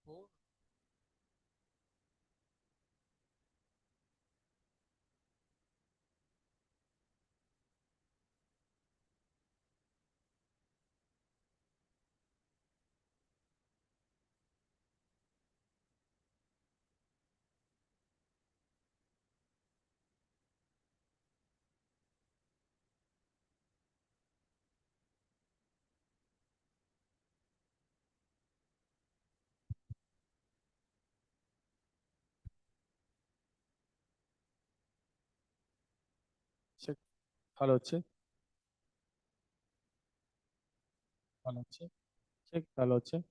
Check. Hello, check. Hello, check. Check. Hello, check.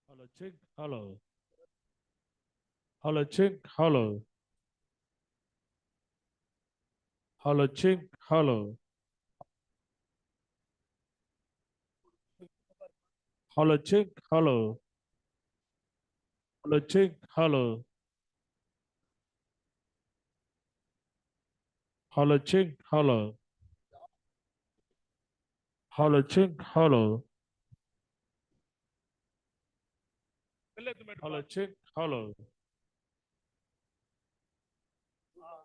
Hello, check. Hello. Hello, check. Hello. Hello, check. Hello. Hello, check. Hello. Hello, check. Hello. Hello, check. Hello. Hello, check. Hello. Hello, check. Hello.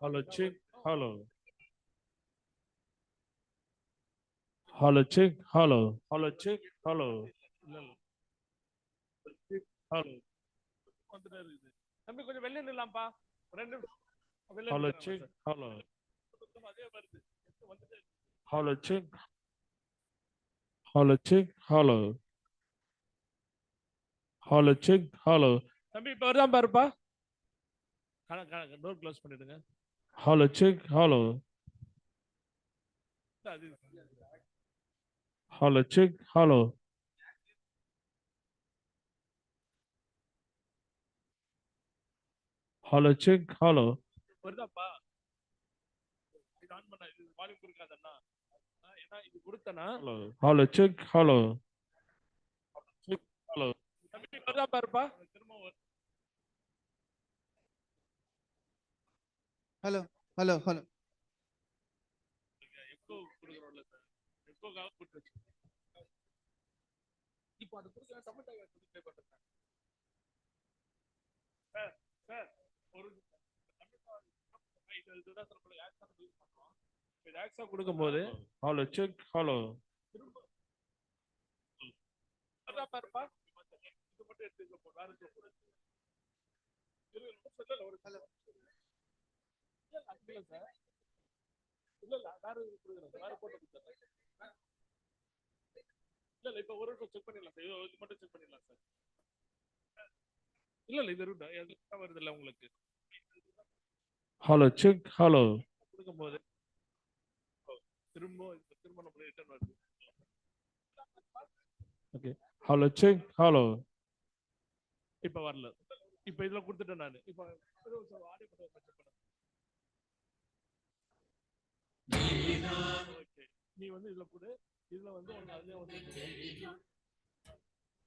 Hello, check. Hello. Hello, check. Hello. Hello, check. Hello. Hello. தம்பி கொஞ்சம் வெளியே நில்லாம்ப்பா. ரெண்டு நிமிஷம். Hello, check. Hello. Hello, check. Hello, check. Hello. Hello, check. Hello. தம்பி இப்ப வருதான் பாருப்பா. Door close பண்ணிடுங்க. Hello, check. Hello. Hello, check. Hello. Hello, check. Hello. வருதாப்பா. இது ஆன் பண்ணா இது வால்யூம் கொடுக்காதண்ணா. ஏன்னா இது கொடுத்தனா. Hello, check. Hello. Check. Hello. தம்பி வருதா பாருப்பா. திரும்ப ஹலோ ஹலோ ஹலோ எக்கோ கொடுக்குறோம்ல சார். எக்கோக்காக கொடுத்து வச்சு. இப்போ அது கொடுக்கல சப்மிட் ஆகி ப்ளே பண்ணுறேன். சார் சார் ஒரு இதுதான் சார் உங்களுக்கு ஆக்ஸா யூஸ் பண்ணுறோம். இது ஆக்ஸா கொடுக்கும்போது ஹலோ செக் ஹலோ பாருப்பா. இது மட்டும் எடுத்து வேற ஒரு சார். இல்ல இல்ல வேற கொடுக்குறேன். வேற போட்டோ கொடுத்துறேன். இல்ல இல்ல இப்ப ஒரு செக் பண்ணிடலாம் சார். இது மட்டும் செக் பண்ணிடலாம் சார். இல்ல இல்ல இது வருது இல்ல உங்களுக்கு. ஹலோ செக் ஹலோ கொடுக்கும்போது திரும்ப திரும்ப நம்ம ரிட்டர்ன் வருது. Okay hello check hello. இப்ப வரல. இப்ப இதுல கொடுத்துட்டேன் நான். இப்ப ஆடியோ செக் பண்ண. ஓகே நீ வந்து இதுல கொடு இதுல வந்து உனக்கு அதுல வந்து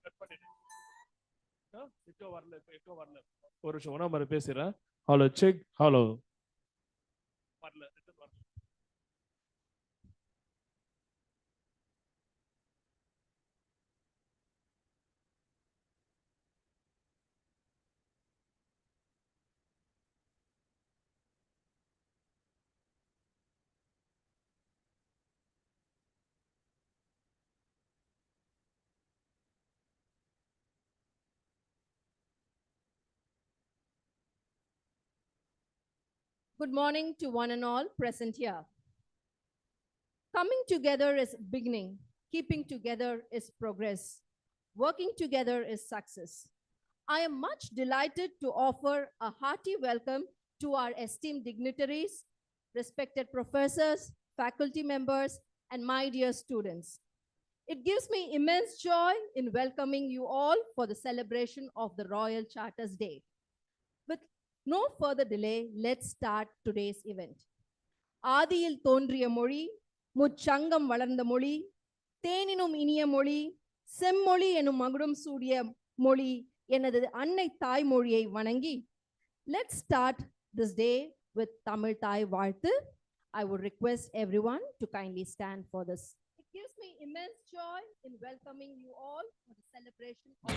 கட் பண்ணிடு எக்கோ வரல எக்கோ வரல ஒரு நிமிஷம் ஒண்ணா மாதிரி பேசுறேன் ஹலோ செக் ஹலோ வரல ரிட்டன் வரல Good morning to one and all present here. Coming together is beginning. Keeping together is progress. Working together is success. I am much delighted to offer a hearty welcome to our esteemed dignitaries, respected professors, faculty members, and my dear students. It gives me immense joy in welcoming you all for the celebration of the Royal Charters Day. With no further delay, let's start today's event. ஆதியில் தோன்றிய மொழி முச்சங்கம் வளர்ந்த மொழி தேனினும் இனிய மொழி செம்மொழி எனும் மகுடம் சூடிய மொழி எனது அன்னை தாய்மொழியை வணங்கி let's start this day with Tamil தாய் வாழ்த்து. I would request everyone to kindly stand for this. It gives me immense joy in welcoming you all for the celebration of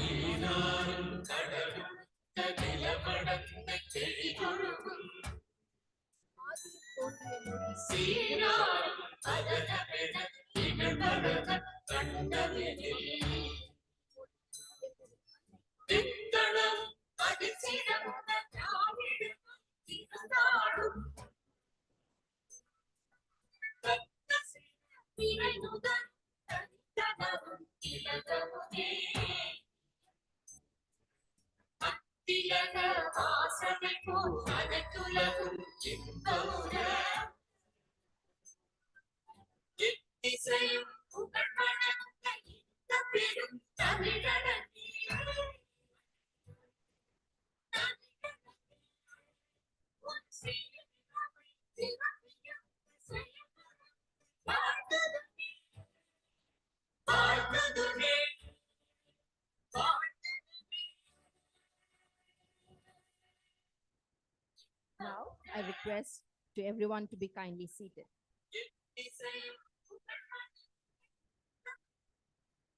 Now, I request to everyone to be kindly seated.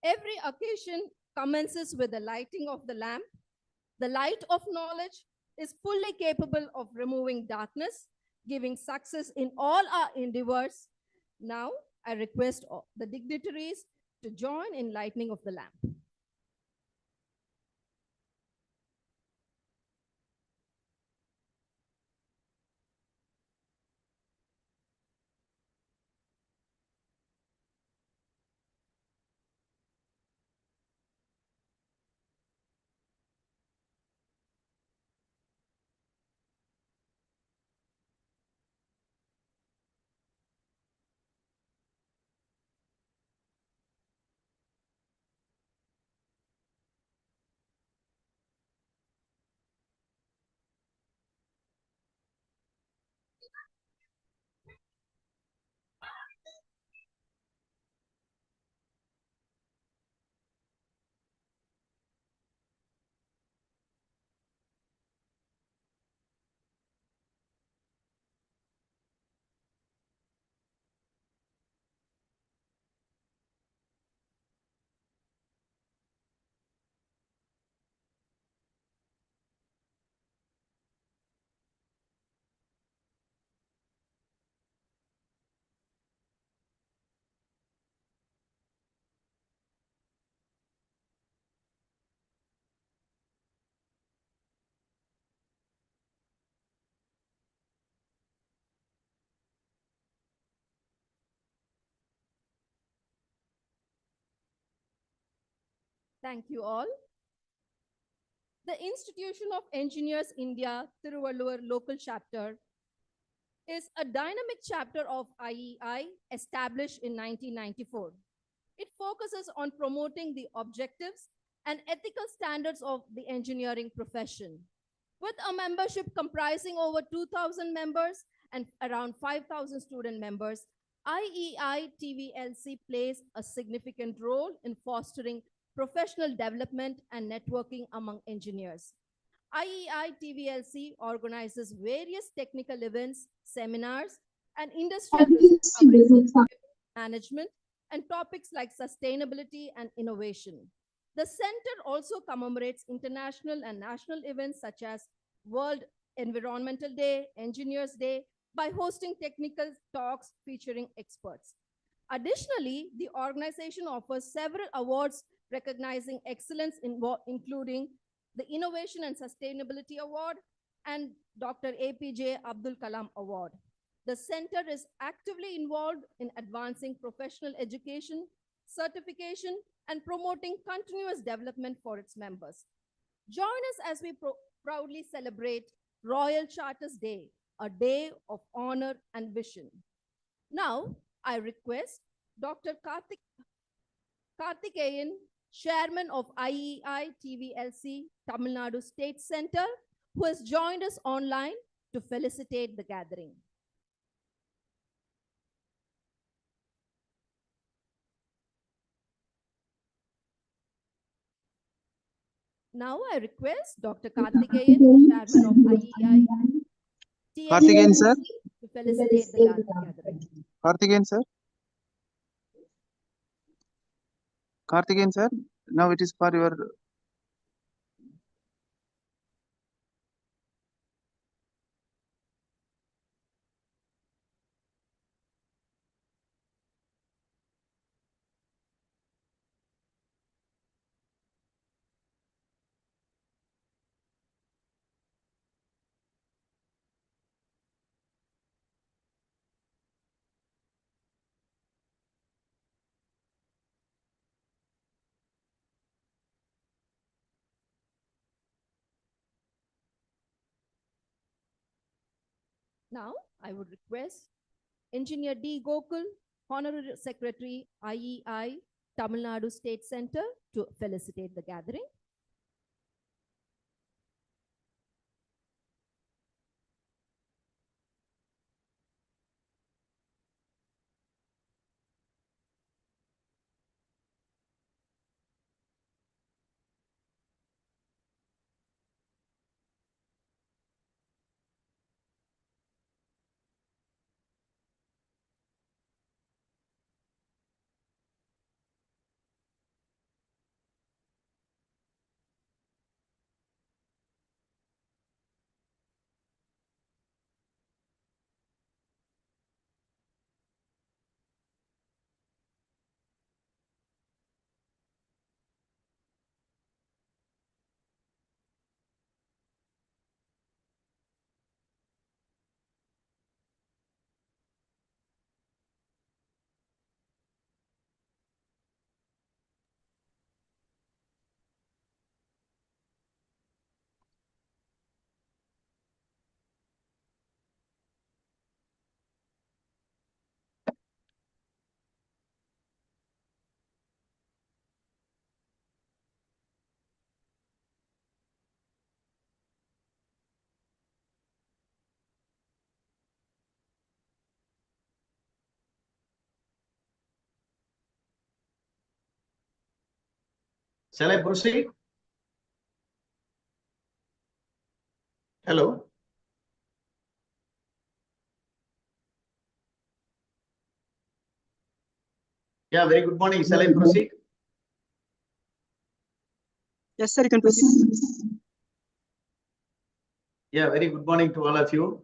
Every occasion commences with the lighting of the lamp. The light of knowledge is fully capable of removing darkness, giving success in all our endeavors. Now, I request the dignitaries to join in lighting of the lamp. Thank you all. The Institution of Engineers India Tiruvallur local chapter is a dynamic chapter of IEI established in 1994. It focuses on promoting the objectives and ethical standards of the engineering profession. With a membership comprising over 2,000 members and around 5,000 student members, IEI TVLC plays a significant role in fostering professional development and networking among engineers. IEI TVLC organizes various technical events, seminars, and industry visits covering management and topics like sustainability and innovation. The center also commemorates international and national events such as World Environmental Day, Engineers Day, by hosting technical talks featuring experts. Additionally, the organization offers several awards recognizing excellence, including the Innovation and Sustainability Award and Dr. APJ Abdul Kalam Award. The center is actively involved in advancing professional education, certification, and promoting continuous development for its members. Join us as we proudly celebrate Royal Charters Day, a day of honor and vision. Now, I request Dr. Karthikeyan, Chairman of IEI TVLC Tamil Nadu State Center, who has joined us online to felicitate the gathering. Now I request Dr. Karthikeyan, Chairman of IEI Karthikeyan sir. to felicitate the gathering. Karthikeyan sir. Karthikeyan sir. Now it is for your. Now I would request Engineer D. Gokul, Honorary Secretary, IEI Tamil Nadu State Center, to felicitate the gathering. Shall I proceed? Hello. Yeah, very good morning. Shall I proceed? Yes sir, you can proceed. Yeah, very good morning to all of you.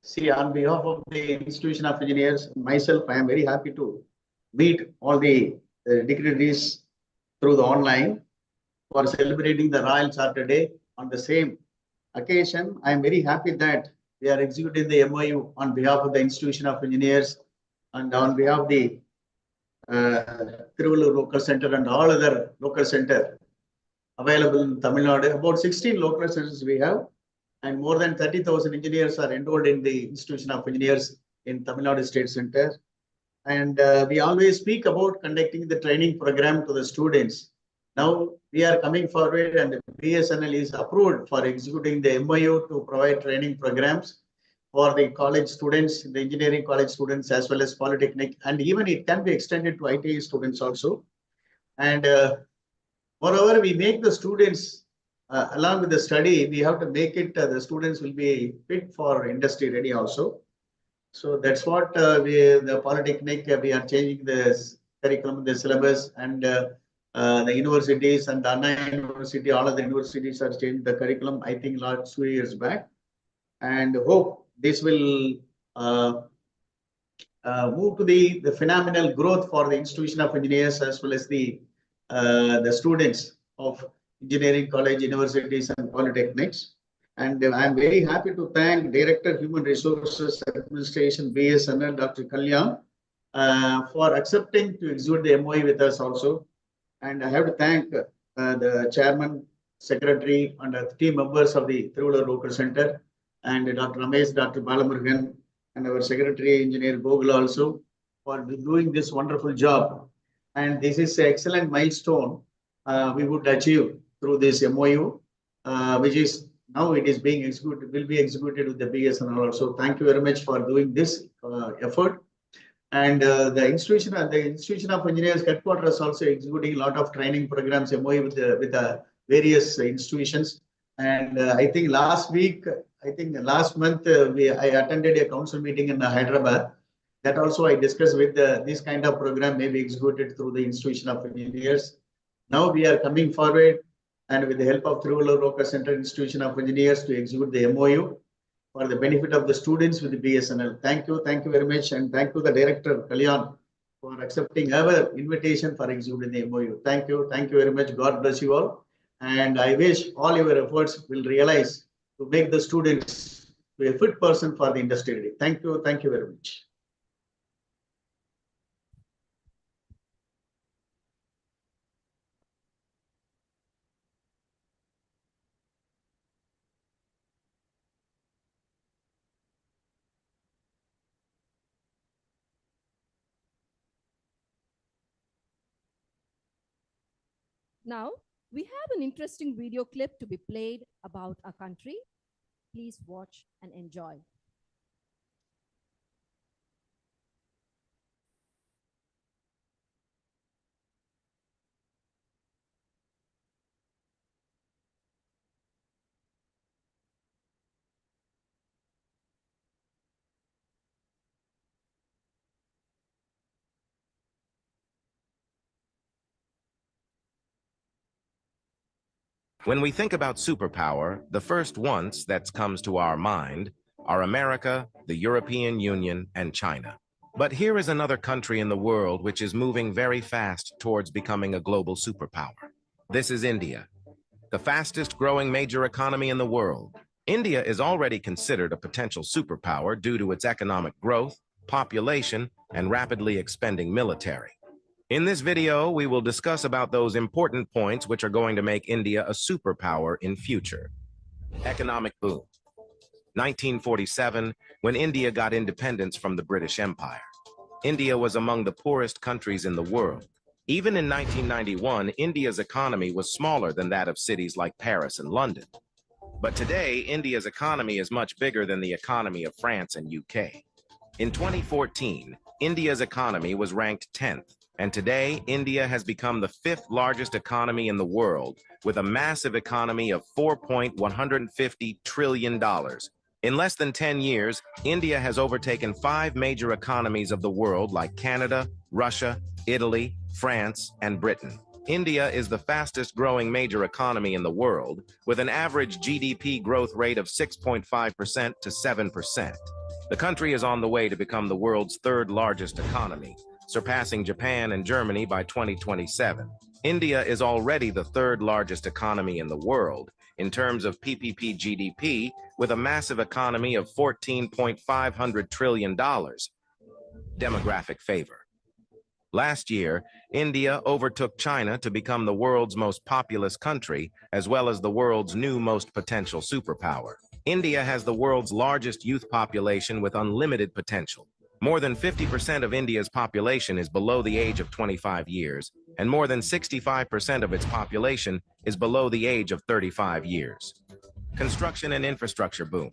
See, on behalf of the Institution of Engineers, myself, I am very happy to meet all the dignitaries through the online for celebrating the Royal Charter Day. On the same occasion, I am very happy that we are executing the MOU on behalf of the Institution of Engineers and on behalf of the Tiruvallur local center and all other local center available in Tamil Nadu. About 16 local centers we have, and more than 30,000 engineers are enrolled in the Institution of Engineers in Tamil Nadu State Center. And we always speak about conducting the training program to the students. Now we are coming forward and BSNL is approved for executing the MOU to provide training programs for the college students, the engineering college students, as well as polytechnic, and even it can be extended to ITI students also. And moreover, we make the students, along with the study, we have to make it, the students will be fit for industry ready also. So that's what the polytechnic, we are changing the curriculum, the syllabus, and the universities and the Anna University, all of the universities are changing the curriculum, I think last 2 years back. And hope this will move to the phenomenal growth for the institution of engineers as well as the students of engineering college, universities, and polytechnics. And I'm very happy to thank Director Human Resources Administration BSNL, Dr. Kalyan, for accepting to execute the MOU with us also. And I have to thank the chairman, secretary, and the team members of the Tiruvallur Local Center, and Dr. Ramesh, Dr. Balamurugan, and our secretary engineer Gogul also for doing this wonderful job. And this is an excellent milestone we would achieve through this MOU, which is now it is being executed, will be executed with the BSNL also. Thank you very much for doing this effort. And the institution of engineers headquarters also executing a lot of training programs MOU with the various institutions. And I think last month I attended a council meeting in Hyderabad. That also I discussed with this kind of program may be executed through the institution of engineers. Now we are coming forward and with the help of Tiruvallur Local Center Institution of Engineers to execute the MOU for the benefit of the students with the BSNL. Thank you very much, and thank you the Director Kalyan for accepting our invitation for executing the MOU. Thank you very much. God bless you all, and I wish all your efforts will realize to make the students a fit person for the industry. Thank you very much. Now, we have an interesting video clip to be played about our country. Please watch and enjoy. When we think about superpower, the first ones that comes to our mind are America, the European Union, and China. But here is another country in the world which is moving very fast towards becoming a global superpower. This is India, the fastest growing major economy in the world. India is already considered a potential superpower due to its economic growth, population, and rapidly expanding military. In this video, we will discuss about those important points which are going to make India a superpower in future. Economic boom. 1947, when India got independence from the British Empire. India was among the poorest countries in the world. Even in 1991, India's economy was smaller than that of cities like Paris and London. But today, India's economy is much bigger than the economy of France and UK. In 2014, India's economy was ranked 10th. And today, India has become the 5th largest economy in the world, with a massive economy of $4.150 trillion. In less than 10 years, India has overtaken 5 major economies of the world like Canada, Russia, Italy, France, and Britain. India is the fastest growing major economy in the world, with an average GDP growth rate of 6.5% to 7%. The country is on the way to become the world's 3rd largest economy, surpassing Japan and Germany by 2027. India is already the 3rd largest economy in the world in terms of PPP GDP, with a massive economy of $14.5 trillion. Demographic favor. Last year, India overtook China to become the world's most populous country, as well as the world's new most potential superpower. India has the world's largest youth population with unlimited potential. More than 50% of India's population is below the age of 25 years, and more than 65% of its population is below the age of 35 years. Construction and infrastructure boom.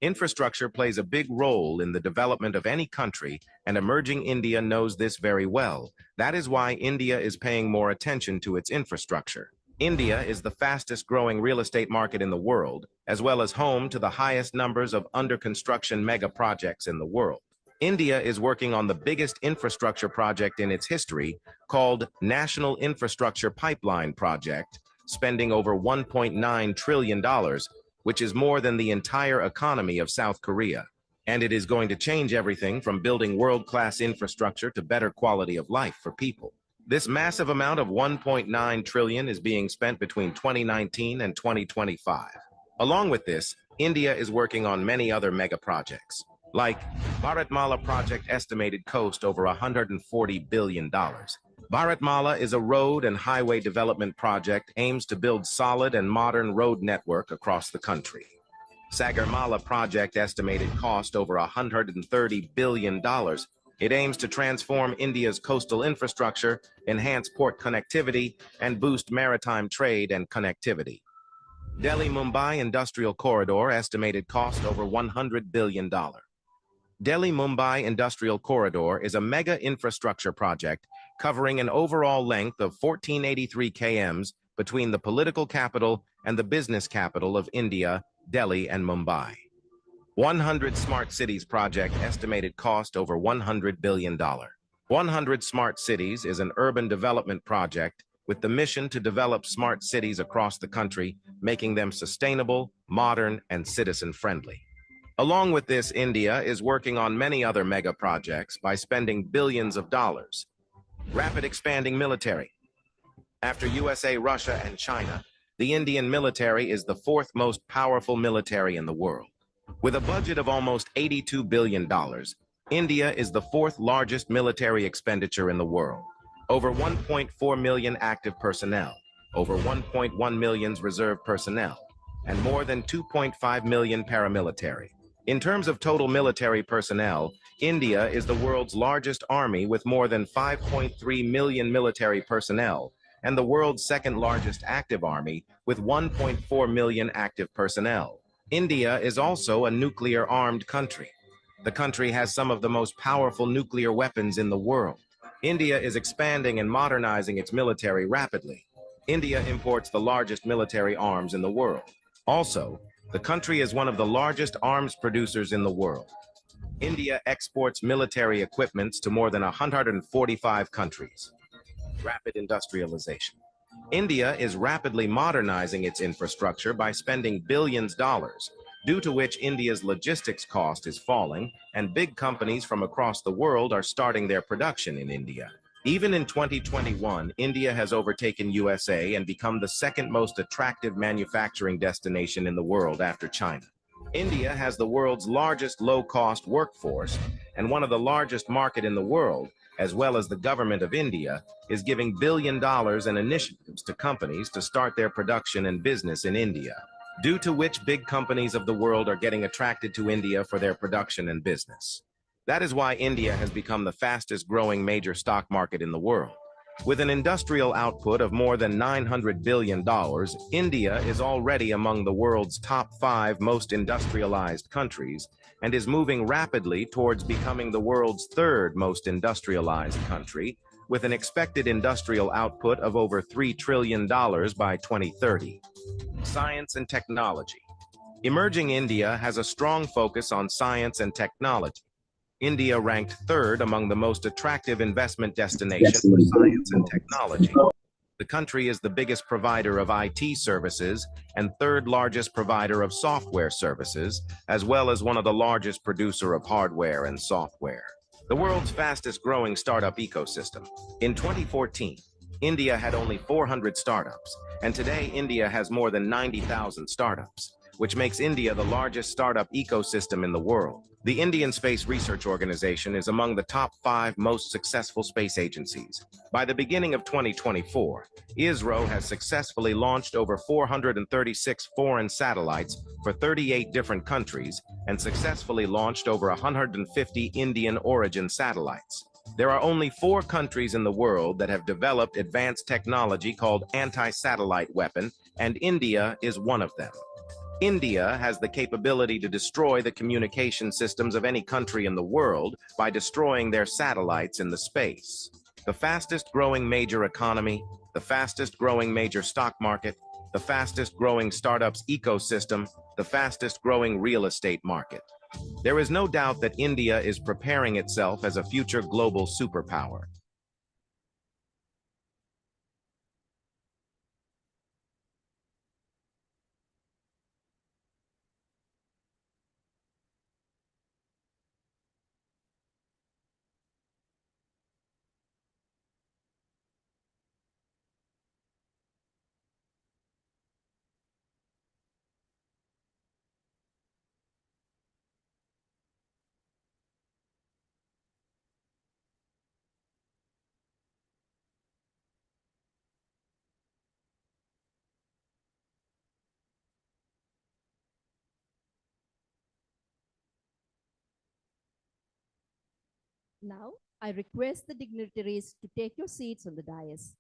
Infrastructure plays a big role in the development of any country, and emerging India knows this very well. That is why India is paying more attention to its infrastructure. India is the fastest growing real estate market in the world, as well as home to the highest numbers of under construction mega projects in the world. India is working on the biggest infrastructure project in its history, called National Infrastructure Pipeline Project, spending over $1.9 trillion, which is more than the entire economy of South Korea. And it is going to change everything from building world-class infrastructure to better quality of life for people. This massive amount of $1.9 trillion is being spent between 2019 and 2025. Along with this, India is working on many other mega projects, like Bharatmala project estimated cost over $140 billion. Bharatmala is a road and highway development project aims to build solid and modern road network across the country. Sagarmala project estimated cost over $130 billion. It aims to transform India's coastal infrastructure, enhance port connectivity, and boost maritime trade and connectivity. Delhi-Mumbai Industrial Corridor estimated cost over $100 billion. Delhi-Mumbai Industrial Corridor is a mega infrastructure project covering an overall length of 1483 km between the political capital and the business capital of India, Delhi and Mumbai. 100 Smart Cities project estimated cost over $100 billion. 100 Smart Cities is an urban development project with the mission to develop smart cities across the country, making them sustainable, modern, and citizen-friendly. Along with this, India is working on many other mega projects by spending billions of dollars. Rapid expanding military. After USA, Russia, and China, the Indian military is the fourth most powerful military in the world. With a budget of almost $82 billion, India is the fourth largest military expenditure in the world. Over 1.4 million active personnel, over 1.1 million reserve personnel, and more than 2.5 million paramilitary. In terms of total military personnel, India is the world's largest army with more than 5.3 million military personnel, and the world's second largest active army with 1.4 million active personnel. India is also a nuclear-armed country. The country has some of the most powerful nuclear weapons in the world. India is expanding and modernizing its military rapidly. India imports the largest military arms in the world. Also, the country is one of the largest arms producers in the world. India exports military equipments to more than 145 countries. Rapid industrialization. India is rapidly modernizing its infrastructure by spending billions of dollars, due to which India's logistics cost is falling, and big companies from across the world are starting their production in India. Even in 2021, India has overtaken USA and become the second most attractive manufacturing destination in the world after China. India has the world's largest low-cost workforce and one of the largest market in the world, as well as the government of India is giving billions of dollars in initiatives to companies to start their production and business in India, due to which big companies of the world are getting attracted to India for their production and business. That is why India has become the fastest growing major stock market in the world. With an industrial output of more than $900 billion, India is already among the world's top 5 most industrialized countries and is moving rapidly towards becoming the world's 3rd most industrialized country, with an expected industrial output of over $3 trillion by 2030. Science and technology. Emerging India has a strong focus on science and technology. India ranked 3rd among the most attractive investment destinations for science and technology. The country is the biggest provider of IT services and 3rd largest provider of software services, as well as one of the largest producer of hardware and software. The world's fastest growing startup ecosystem. In 2014, India had only 400 startups, and today India has more than 90,000 startups, which makes India the largest startup ecosystem in the world. The Indian Space Research Organization is among the top 5 most successful space agencies. By the beginning of 2024, ISRO has successfully launched over 436 foreign satellites for 38 different countries and successfully launched over 150 Indian origin satellites. There are only 4 countries in the world that have developed advanced technology called anti-satellite weapon, and India is one of them. India has the capability to destroy the communication systems of any country in the world by destroying their satellites in the space. The fastest growing major economy, the fastest growing major stock market, the fastest growing startups ecosystem, the fastest growing real estate market. There is no doubt that India is preparing itself as a future global superpower. Now, I request the dignitaries to take your seats on the dais.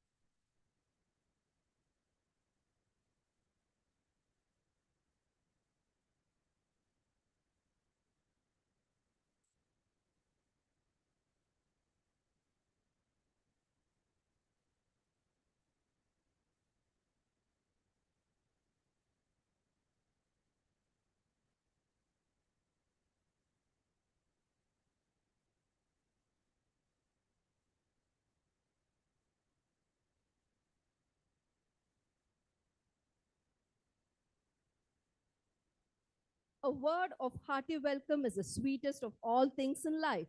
A word of hearty welcome is the sweetest of all things in life.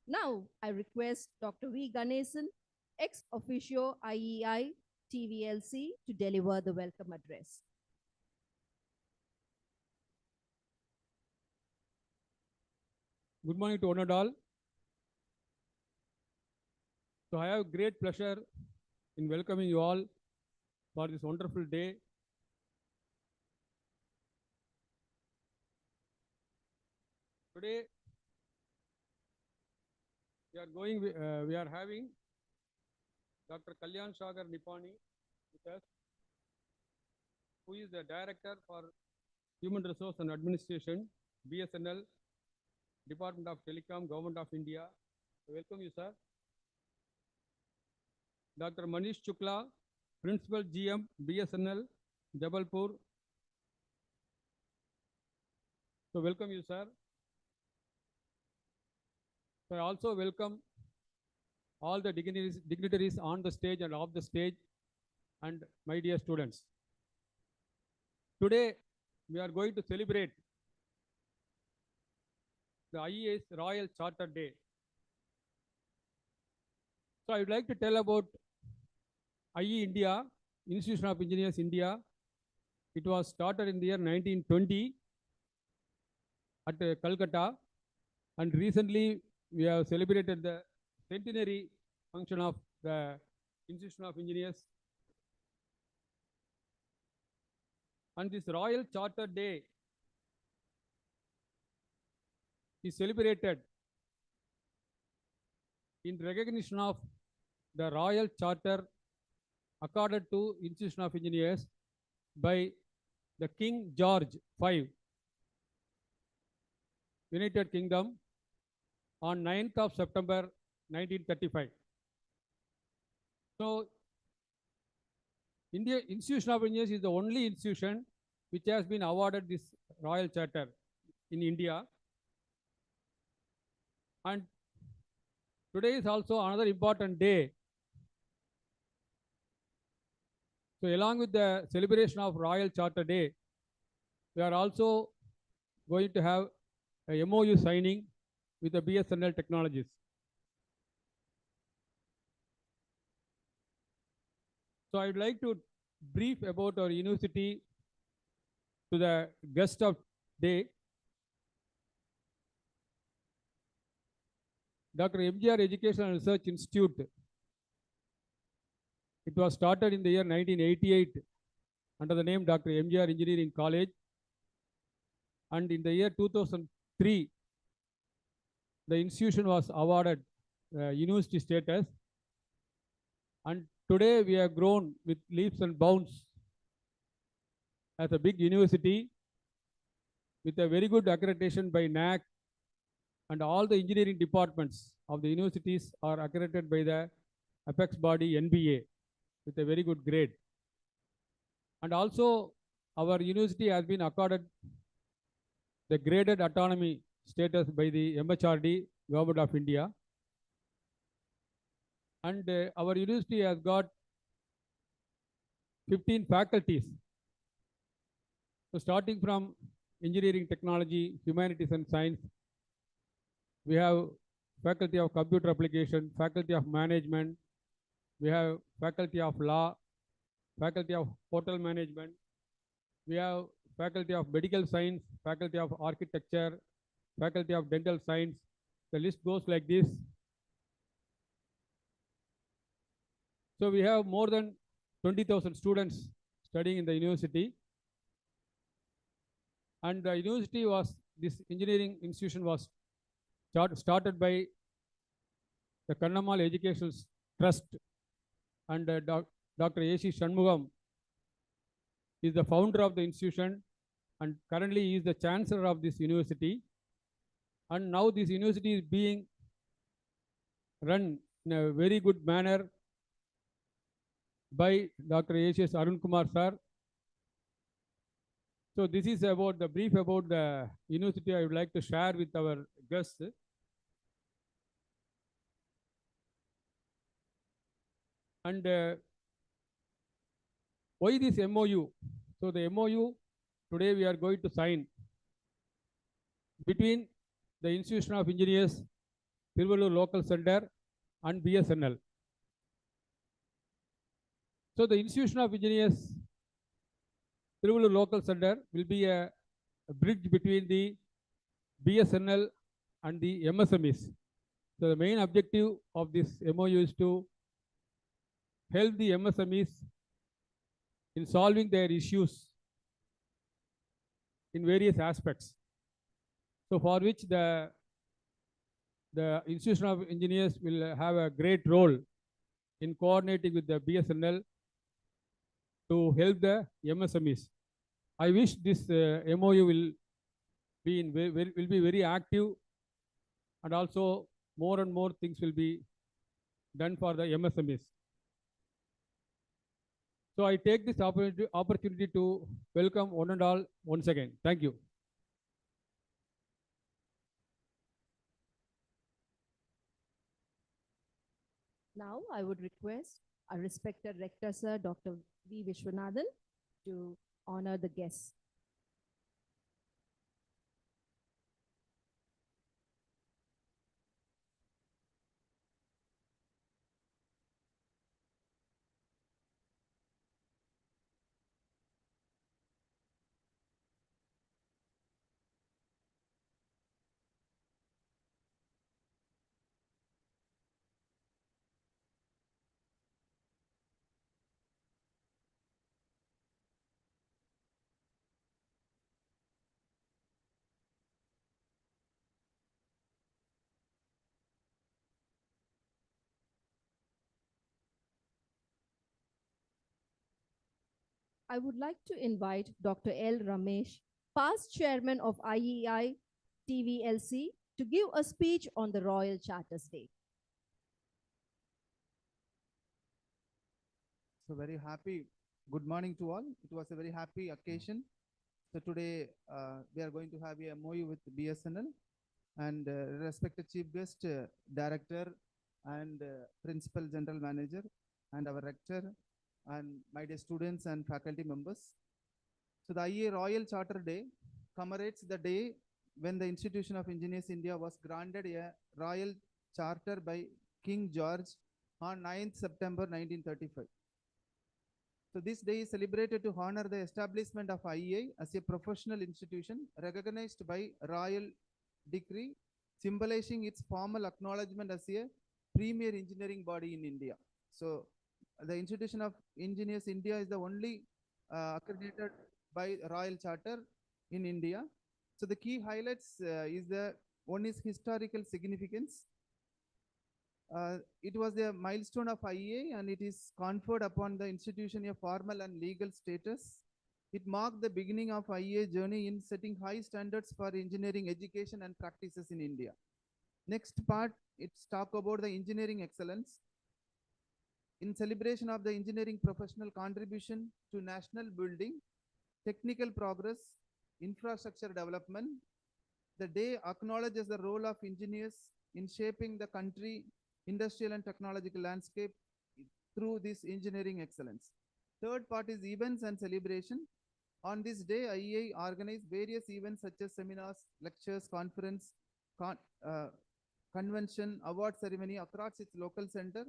Now, I request Dr. V. Ganesan, ex officio IEI TVLC, to deliver the welcome address. Good morning to one and all. So I have great pleasure in welcoming you all for this wonderful day. Today we are having Dr. Kalyan Sagar Nipani with us, who is the Director for Human Resource and Administration, BSNL, Department of Telecom, Government of India. Welcome you, sir. Dr. Manish Chukla, Principal GM, BSNL, Jabalpur. So welcome you, sir. So I also welcome all the dignitaries on the stage and off the stage, and my dear students. Today, we are going to celebrate the IEI's Royal Charter Day. So I would like to tell about IE India, Institution of Engineers India. It was started in the year 1920 at Calcutta, and recently we have celebrated the centenary function of the Institution of Engineers. And this Royal Charter Day is celebrated in recognition of the Royal Charter accorded to Institution of Engineers by the King George V, United Kingdom, on 9th of September 1935. So, India Institution of Engineers is the only institution which has been awarded this Royal Charter in India. And today is also another important day. So along with the celebration of Royal Charter Day, we are also going to have a MOU signing with the BSNL Technologies. So I would like to brief about our university to the guest of day. Dr. MGR Education and Research Institute. It was started in the year 1988 under the name Dr. MGR Engineering College. And in the year 2003, the institution was awarded university status. And today we have grown with leaps and bounds as a big university with a very good accreditation by NAC, and all the engineering departments of the universities are accredited by the apex body NBA with a very good grade. And also our university has been accorded the graded autonomy status by the MHRD, Government of India. And our university has got 15 faculties. So starting from engineering, technology, humanities and science, we have faculty of computer application, faculty of management, we have faculty of law, faculty of hotel management, we have faculty of medical science, faculty of architecture, faculty of dental science. The list goes like this. So we have more than 20,000 students studying in the university. And the university was, this engineering institution was started by the Kannamal Educational Trust, and Dr. A.C. Shanmugam is the founder of the institution, and currently he is the chancellor of this university. And now this university is being run in a very good manner by Dr. A.C.S. Arun Kumar sir. So this is about the brief about the university I would like to share with our guests. And why this MOU? So the MOU today we are going to sign between the Institution of Engineers, Tiruvallur Local Center and BSNL. So the Institution of Engineers, Tiruvallur Local Center will be a bridge between the BSNL and the MSMEs. So the main objective of this MOU is to help the MSMEs in solving their issues in various aspects. So for which the Institution of Engineers will have a great role in coordinating with the BSNL to help the MSMEs. I wish this MOU will be very active, and also more and more things will be done for the MSMEs. So I take this opportunity to welcome one and all once again. Thank you. Now I would request our respected Rector Sir, Dr. V. Vishwanathan, to honor the guests. I would like to invite Dr. L. Ramesh, past chairman of IEI TVLC, to give a speech on the Royal Charters Day. So very happy. Good morning to all. It was a very happy occasion. So today we are going to have a MOU with BSNL, and respected chief guest, director and principal general manager, and our rector, and my dear students and faculty members. So the IEI Royal Charter Day commemorates the day when the Institution of Engineers India was granted a royal charter by King George on 9th September 1935. So this day is celebrated to honor the establishment of IEI as a professional institution recognized by royal decree, symbolizing its formal acknowledgement as a premier engineering body in India. So the Institution of Engineers India is the only accredited by Royal Charter in India. So the key highlights is the one is historical significance. It was a milestone of IEA, and it is conferred upon the institution a formal and legal status It marked the beginning of IEA journey in setting high standards for engineering education and practices in India. Next part, it's talk about the engineering excellence. In celebration of the engineering professional contribution to national building, technical progress, infrastructure development, the day acknowledges the role of engineers in shaping the country, industrial and technological landscape through this engineering excellence. Third part is events and celebration. On this day, IEI organized various events such as seminars, lectures, conference, convention, award ceremony across its local center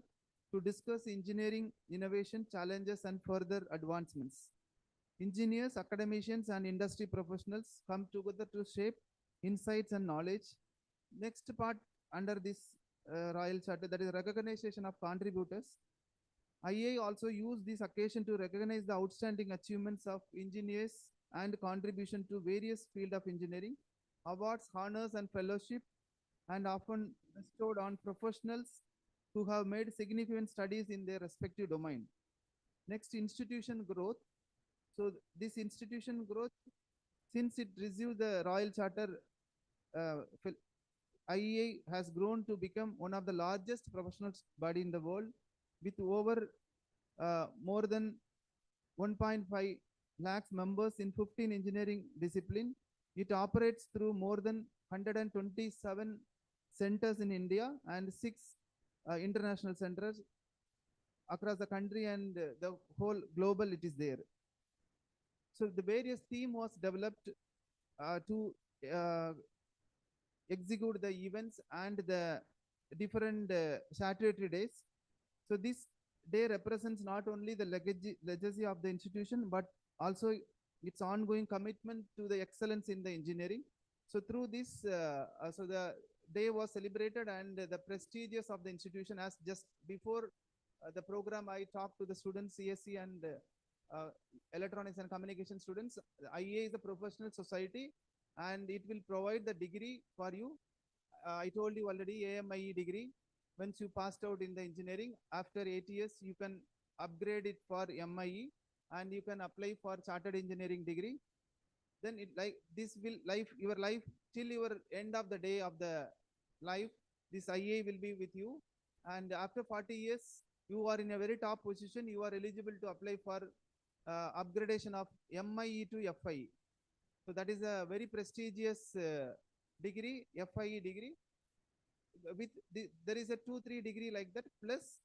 to discuss engineering, innovation, challenges, and further advancements. Engineers, academicians, and industry professionals come together to shape insights and knowledge. Next part under this Royal Charter, that is recognition of contributors. IEI also used this occasion to recognize the outstanding achievements of engineers and contribution to various fields of engineering. Awards, honors, and fellowship, and often bestowed on professionals who have made significant studies in their respective domain. Next, institution growth. So this institution growth, since it received the Royal Charter, IEA has grown to become one of the largest professional body in the world with over more than 1.5 lakhs members in 15 engineering discipline. It operates through more than 127 centers in India and 6 international centers across the country, and the whole global it is there. So the various theme was developed to execute the events and the different statutory days. So this day represents not only the legacy of the institution, but also its ongoing commitment to the excellence in the engineering. So through this, so the day was celebrated, and the prestigious of the institution, as just before the program, I talked to the students, CSC and electronics and communication students. IEA is a professional society, and it will provide the degree for you. I told you already, AMIE degree. Once you passed out in the engineering, after 8 years, you can upgrade it for MIE, and you can apply for chartered engineering degree. Then it like this will your life till your end of the day of the life, this IEA will be with you. And after 40 years, you are in a very top position. You are eligible to apply for upgradation of MIE to FIE. So that is a very prestigious degree, FIE degree. With there is a 2-3 degree like that, plus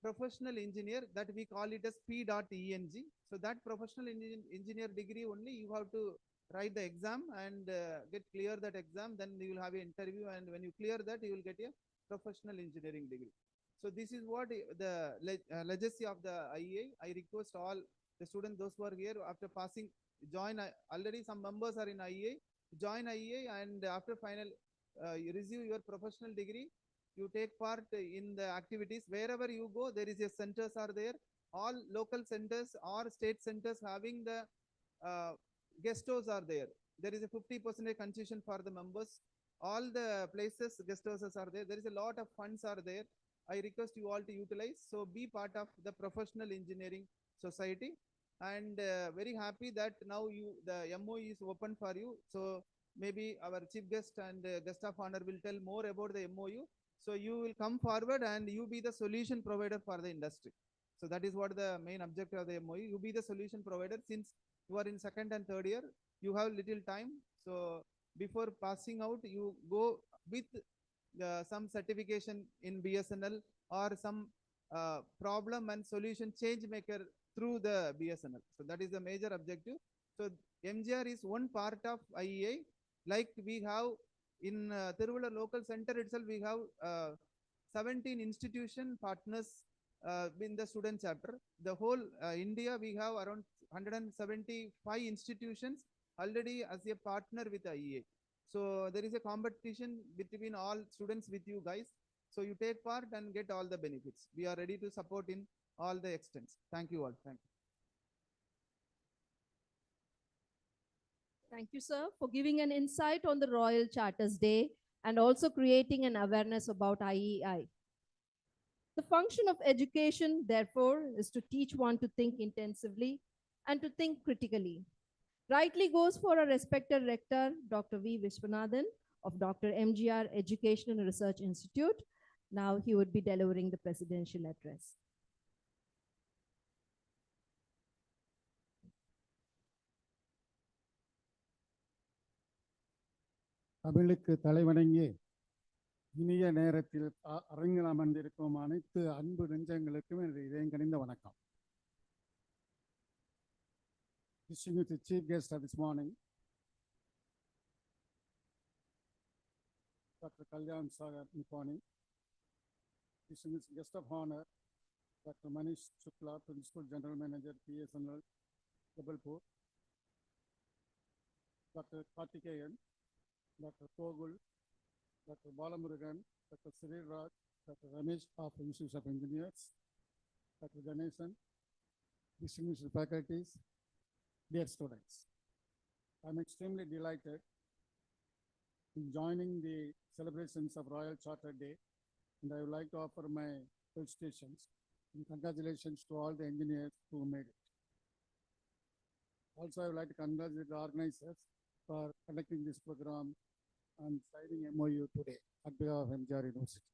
professional engineer, that we call it as P.ENG. So that professional engineer degree only you have to write the exam and get clear that exam. Then you will have an interview, and when you clear that, you will get a professional engineering degree. So this is what the legacy of the IEA. I request all the students, those who are here after passing, join. Already some members are in IEA. Join IEA, and after final you receive your professional degree. You take part in the activities. Wherever you go, there is a centers are there. All local centers or state centers having the guest houses are there. There is a 50% concession for the members. All the places guest houses are there. There is a lot of funds are there. I request you all to utilize. So be part of the professional engineering society, and very happy that now the MOE is open for you. So maybe our chief guest and guest of honor will tell more about the MOU. So you will come forward and you be the solution provider for the industry. So that is what the main objective of the MOU. You be the solution provider. Since you are in second and third year, you have little time. So before passing out, you go with some certification in BSNL or some problem and solution change maker through the BSNL. So that is the major objective. So MGR is one part of IEA. Like we have in Tiruvallur local center itself, we have 17 institution partners in the student chapter. The whole India, we have around 175 institutions already as a partner with IEA. So there is a competition between all students with you guys. So you take part and get all the benefits. We are ready to support in all the extents. Thank you all. Thank you. Thank you, sir, for giving an insight on the Royal Charters Day and also creating an awareness about IEI. The function of education, therefore, is to teach one to think intensively and to think critically. Rightly goes for our respected rector, Dr. V. Vishwanathan of Dr. MGR Education and Research Institute. Now he would be delivering the presidential address. தமிழுக்கு தலைவணங்கி இனிய நேரத்தில் அரங்கில் அமர்ந்திருக்கும் அனைத்து அன்பு நெஞ்சங்களுக்கும் எனது இதயங்கனிந்த வணக்கம். Distinguished chief guest of this morning, Dr. Kalyan Sagar Nipani, distinguished guest of honor, Dr. Manish Shukla, Principal General Manager, BSNL, Jabalpur, Dr. Kartikeyan, Dr. Kogul, Dr. Balamurugan, Dr. Cyril Raj, Dr. Ramesh of Institute of Engineers, Dr. Ganesan, distinguished faculties, dear students. I'm extremely delighted in joining the celebrations of Royal Charter Day, and I would like to offer my felicitations and congratulations to all the engineers who made it. Also, I would like to congratulate the organizers for conducting this program and signing MOU today on behalf of MGR University.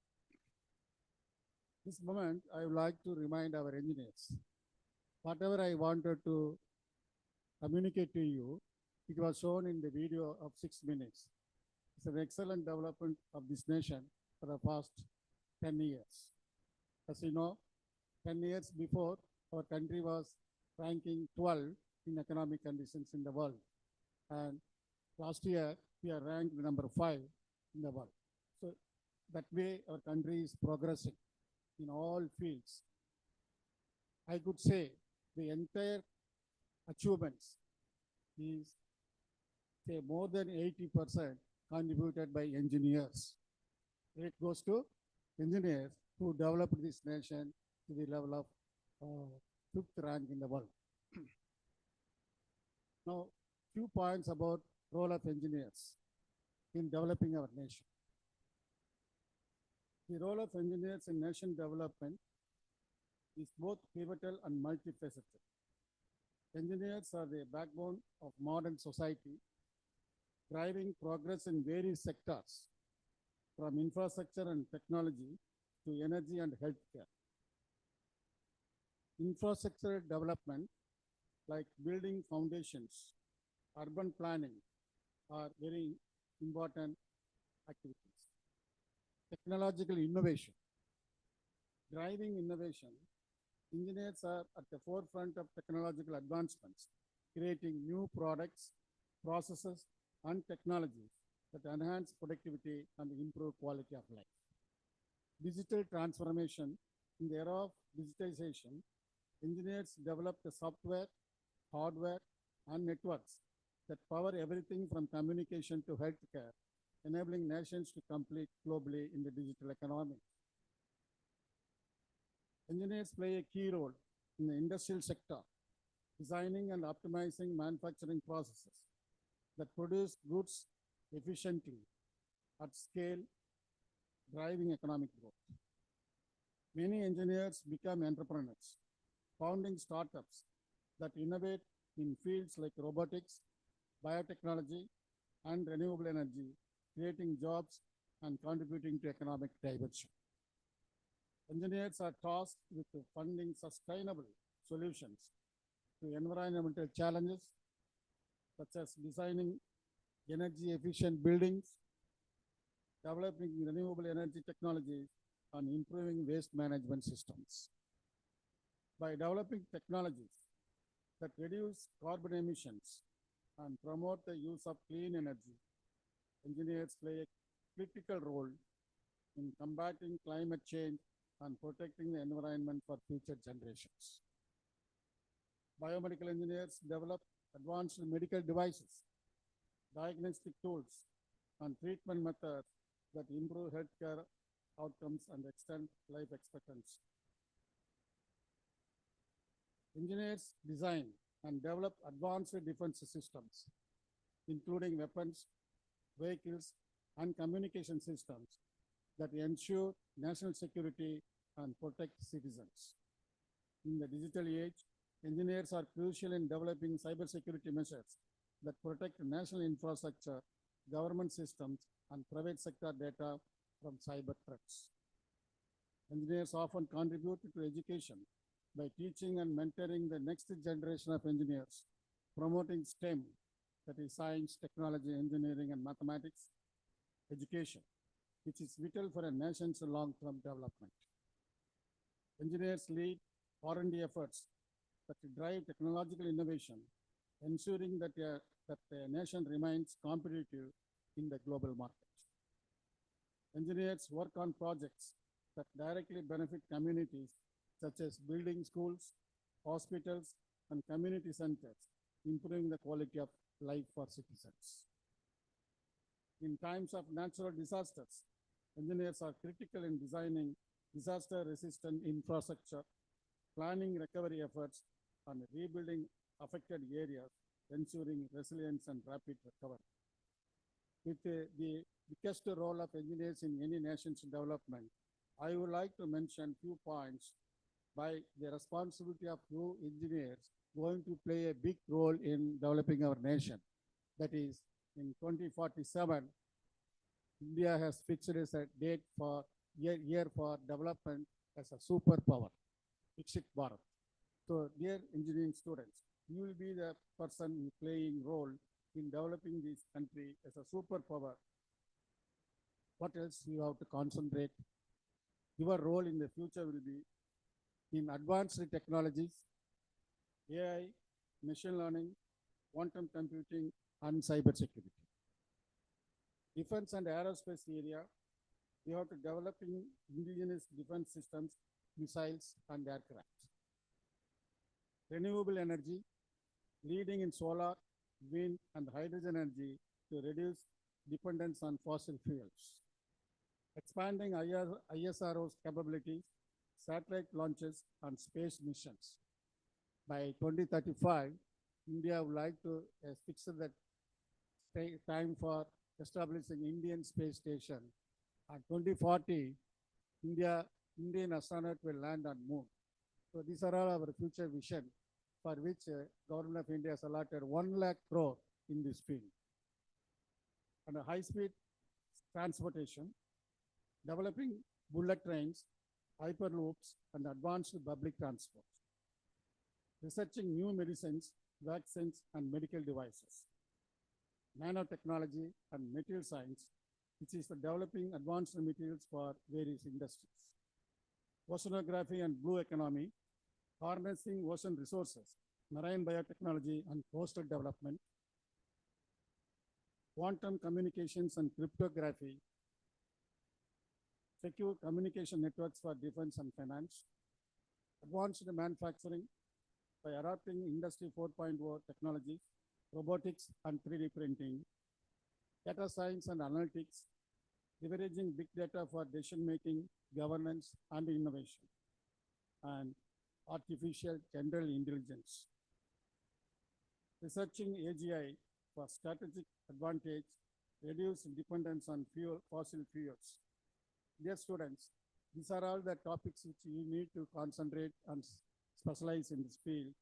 This moment, I would like to remind our engineers, whatever I wanted to communicate to you, it was shown in the video of 6 minutes. It's an excellent development of this nation for the past 10 years. As you know, 10 years before, our country was ranking 12 in economic conditions in the world. And last year, we are ranked number 5 in the world. So that way, our country is progressing in all fields. I could say the entire achievements is, say, more than 80% contributed by engineers. It goes to engineers who developed this nation to the level of 5th rank in the world. Now, few points about role of engineers in developing our nation. The role of engineers in nation development is both pivotal and multifaceted. Engineers are the backbone of modern society, driving progress in various sectors, from infrastructure and technology to energy and healthcare. Infrastructure development, like building foundations, urban planning, are very important activities. Technological innovation. Driving innovation, engineers are at the forefront of technological advancements, creating new products, processes, and technologies that enhance productivity and improve quality of life. Digital transformation. In the era of digitization, engineers develop the software, hardware, and networks that power everything from communication to healthcare, enabling nations to compete globally in the digital economy. Engineers play a key role in the industrial sector, designing and optimizing manufacturing processes that produce goods efficiently at scale, driving economic growth. Many engineers become entrepreneurs, founding startups that innovate in fields like robotics, biotechnology, and renewable energy, creating jobs and contributing to economic diversity. Engineers are tasked with funding sustainable solutions to environmental challenges, such as designing energy-efficient buildings, developing renewable energy technologies, and improving waste management systems. By developing technologies that reduce carbon emissions and promote the use of clean energy, engineers play a critical role in combating climate change and protecting the environment for future generations. Biomedical engineers develop advanced medical devices, diagnostic tools, and treatment methods that improve healthcare outcomes and extend life expectancy. Engineers design and develop advanced defense systems, including weapons, vehicles, and communication systems that ensure national security and protect citizens. In the digital age, Engineers are crucial in developing cybersecurity measures that protect national infrastructure, government systems, and private sector data from cyber threats. Engineers often contribute to education by teaching and mentoring the next generation of engineers, promoting STEM, that is science, technology, engineering, and mathematics education, which is vital for a nation's long-term development. Engineers lead R&D efforts that drive technological innovation, ensuring that the nation remains competitive in the global market. Engineers work on projects that directly benefit communities, such as building schools, hospitals, and community centers, improving the quality of life for citizens. In times of natural disasters, engineers are critical in designing disaster-resistant infrastructure, planning recovery efforts, and rebuilding affected areas, ensuring resilience and rapid recovery. With the biggest role of engineers in any nation's development, I would like to mention few points by the responsibility of few engineers going to play a big role in developing our nation. That is, in 2047, India has fixed as a date for year for development as a superpower, Viksit Bharat. So, dear engineering students, you will be the person playing role in developing this country as a superpower. What else you have to concentrate? Your role in the future will be in advanced technologies, AI, machine learning, quantum computing, and cybersecurity. Defense and aerospace area, you have to developing indigenous defense systems, missiles, and aircraft. Renewable energy, leading in solar, wind, and hydrogen energy to reduce dependence on fossil fuels. Expanding ISRO's capabilities, satellite launches, and space missions. By 2035, India would like to fix that time for establishing Indian space station. At 2040, Indian astronaut will land on moon. So these are all our future vision, for which Government of India has allotted 1 lakh crore in this field. And a high-speed transportation, developing bullet trains, hyperloops, and advanced public transport. Researching new medicines, vaccines, and medical devices. Nanotechnology and material science, which is developing advanced materials for various industries. Oceanography and blue economy, harnessing ocean resources, marine biotechnology, and coastal development. Quantum communications and cryptography, secure communication networks for defense and finance. Advanced manufacturing by adopting Industry 4.0 technologies, robotics and 3D printing. Data science and analytics, leveraging big data for decision-making, governance, and innovation. And artificial general intelligence. Researching AGI for strategic advantage, reduce dependence on fossil fuels. Dear students, these are all the topics which you need to concentrate and specialize in this field.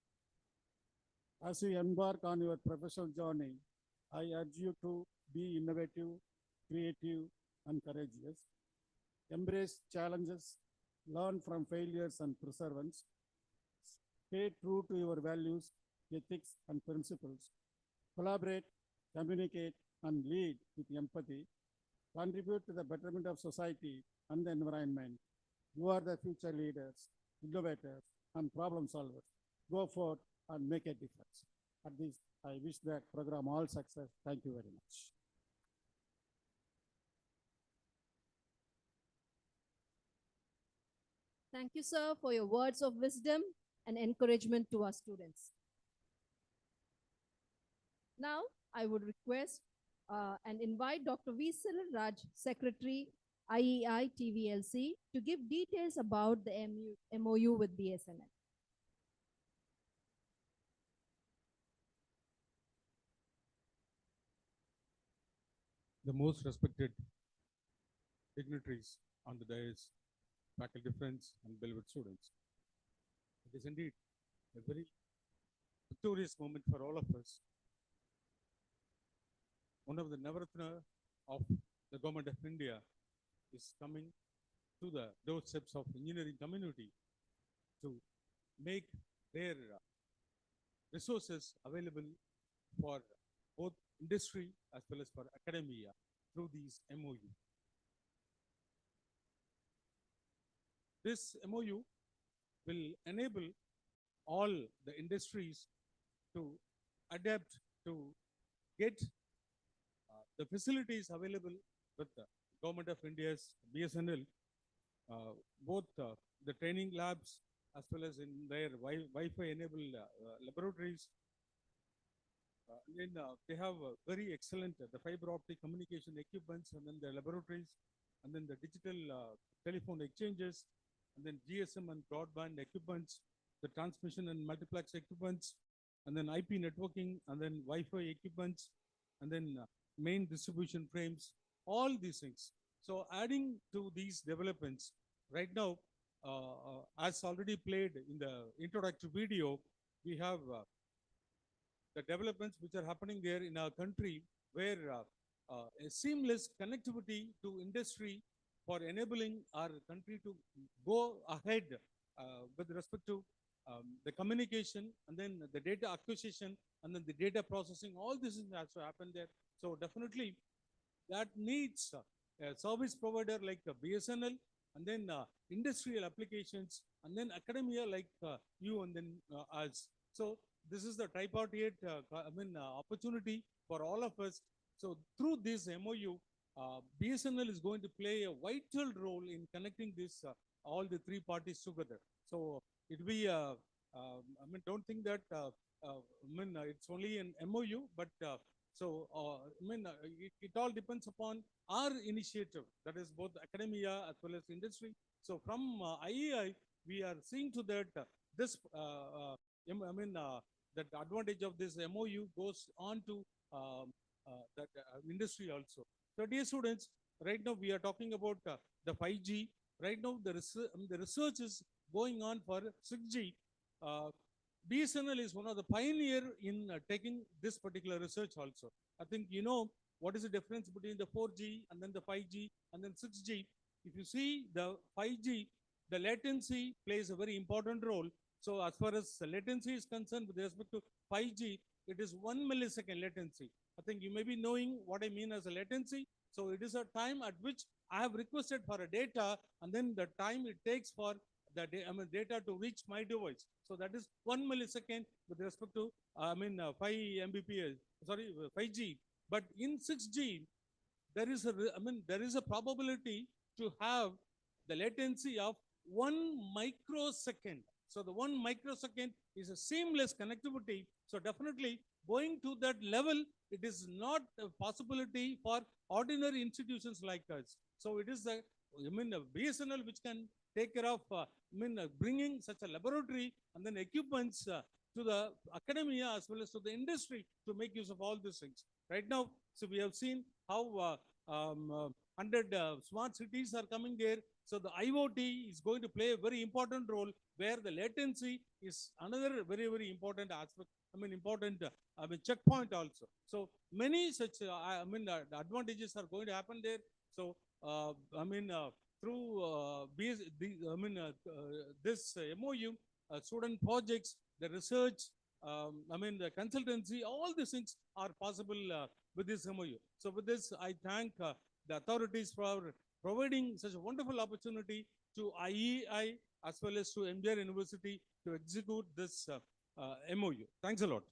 As you embark on your professional journey, I urge you to be innovative, creative, and courageous. Embrace challenges, learn from failures and perseverance. Stay true to your values, ethics, and principles. Collaborate, communicate, and lead with empathy. Contribute to the betterment of society and the environment. You are the future leaders, innovators, and problem solvers. Go forth and make a difference. At this, I wish that program all success. Thank you very much. Thank you, sir, for your words of wisdom and encouragement to our students. Now, I would request and invite Dr. V. Raj, Secretary, IEI TVLC, to give details about the MOU with BSNL. The most respected dignitaries on the dais, faculty friends, and beloved students. It is indeed a very victorious moment for all of us. One of the Navaratna of the government of India is coming to the doorsteps of engineering community to make their resources available for both industry as well as for academia through these MOU. This MOU will enable all the industries to adapt to get the facilities available with the government of India's BSNL, both the training labs as well as in their Wi-Fi enabled laboratories. Then they have very excellent the fiber optic communication equipments, and then the laboratories, and then the digital telephone exchanges, and then GSM and broadband equipments, the transmission and multiplex equipments, and then IP networking, and then Wi-Fi equipments, and then main distribution frames, all these things. So adding to these developments, right now, as already played in the introductory video, we have the developments which are happening there in our country, where a seamless connectivity to industry for enabling our country to go ahead with respect to the communication, and then the data acquisition, and then the data processing. All this has to happen there. So definitely that needs a service provider like BSNL, and then industrial applications, and then academia like you, and then us. So this is the tripartite opportunity for all of us. So through this MOU, BSNL is going to play a vital role in connecting this all the three parties together. So it will be don't think that it's only an MOU, but it all depends upon our initiative, that is both academia as well as industry. So from IEI, we are seeing to that this that advantage of this MOU goes on to that industry also. So dear students, right now we are talking about the 5G. Right now the research is going on for 6G. BSNL is one of the pioneer in taking this particular research also. I think you know what is the difference between the 4G and then the 5G and then 6G. If you see the 5G, the latency plays a very important role. So as far as latency is concerned with respect to 5G, it is 1 millisecond latency. I think you may be knowing what I mean as a latency. So it is a time at which I have requested for a data, and then the time it takes for the data to reach my device. So that is 1 millisecond with respect to 5 Mbps, sorry, 5G. But in 6G, there is a probability to have the latency of 1 microsecond. So the 1 microsecond is a seamless connectivity. So definitely going to that level, it is not a possibility for ordinary institutions like us. So it is a BSNL which can take care of bringing such a laboratory and then equipments to the academia as well as to the industry to make use of all these things. Right now, so we have seen how 100 smart cities are coming there. So the IoT is going to play a very important role, where the latency is another very, very important aspect. Important checkpoint also. So many such the advantages are going to happen there. So through this MOU, student projects, the research, the consultancy, all these things are possible with this MOU. So with this, I thank the authorities for providing such a wonderful opportunity to IEI as well as to MGR University to execute this MOU. Thanks a lot.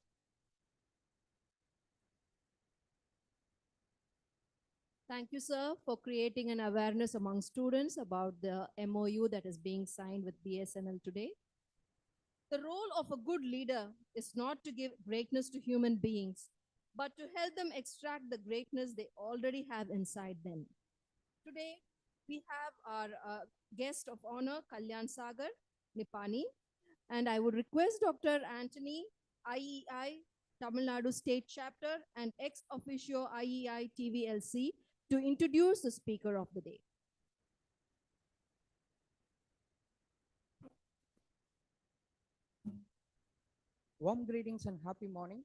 Thank you, sir, for creating an awareness among students about the MOU that is being signed with BSNL today. The role of a good leader is not to give greatness to human beings, but to help them extract the greatness they already have inside them. Today, we have our guest of honor, Kalyan Sagar Nipani, and I would request Dr. Anthony, IEI, Tamil Nadu State Chapter, and ex officio IEI TVLC to introduce the speaker of the day. Warm greetings and happy morning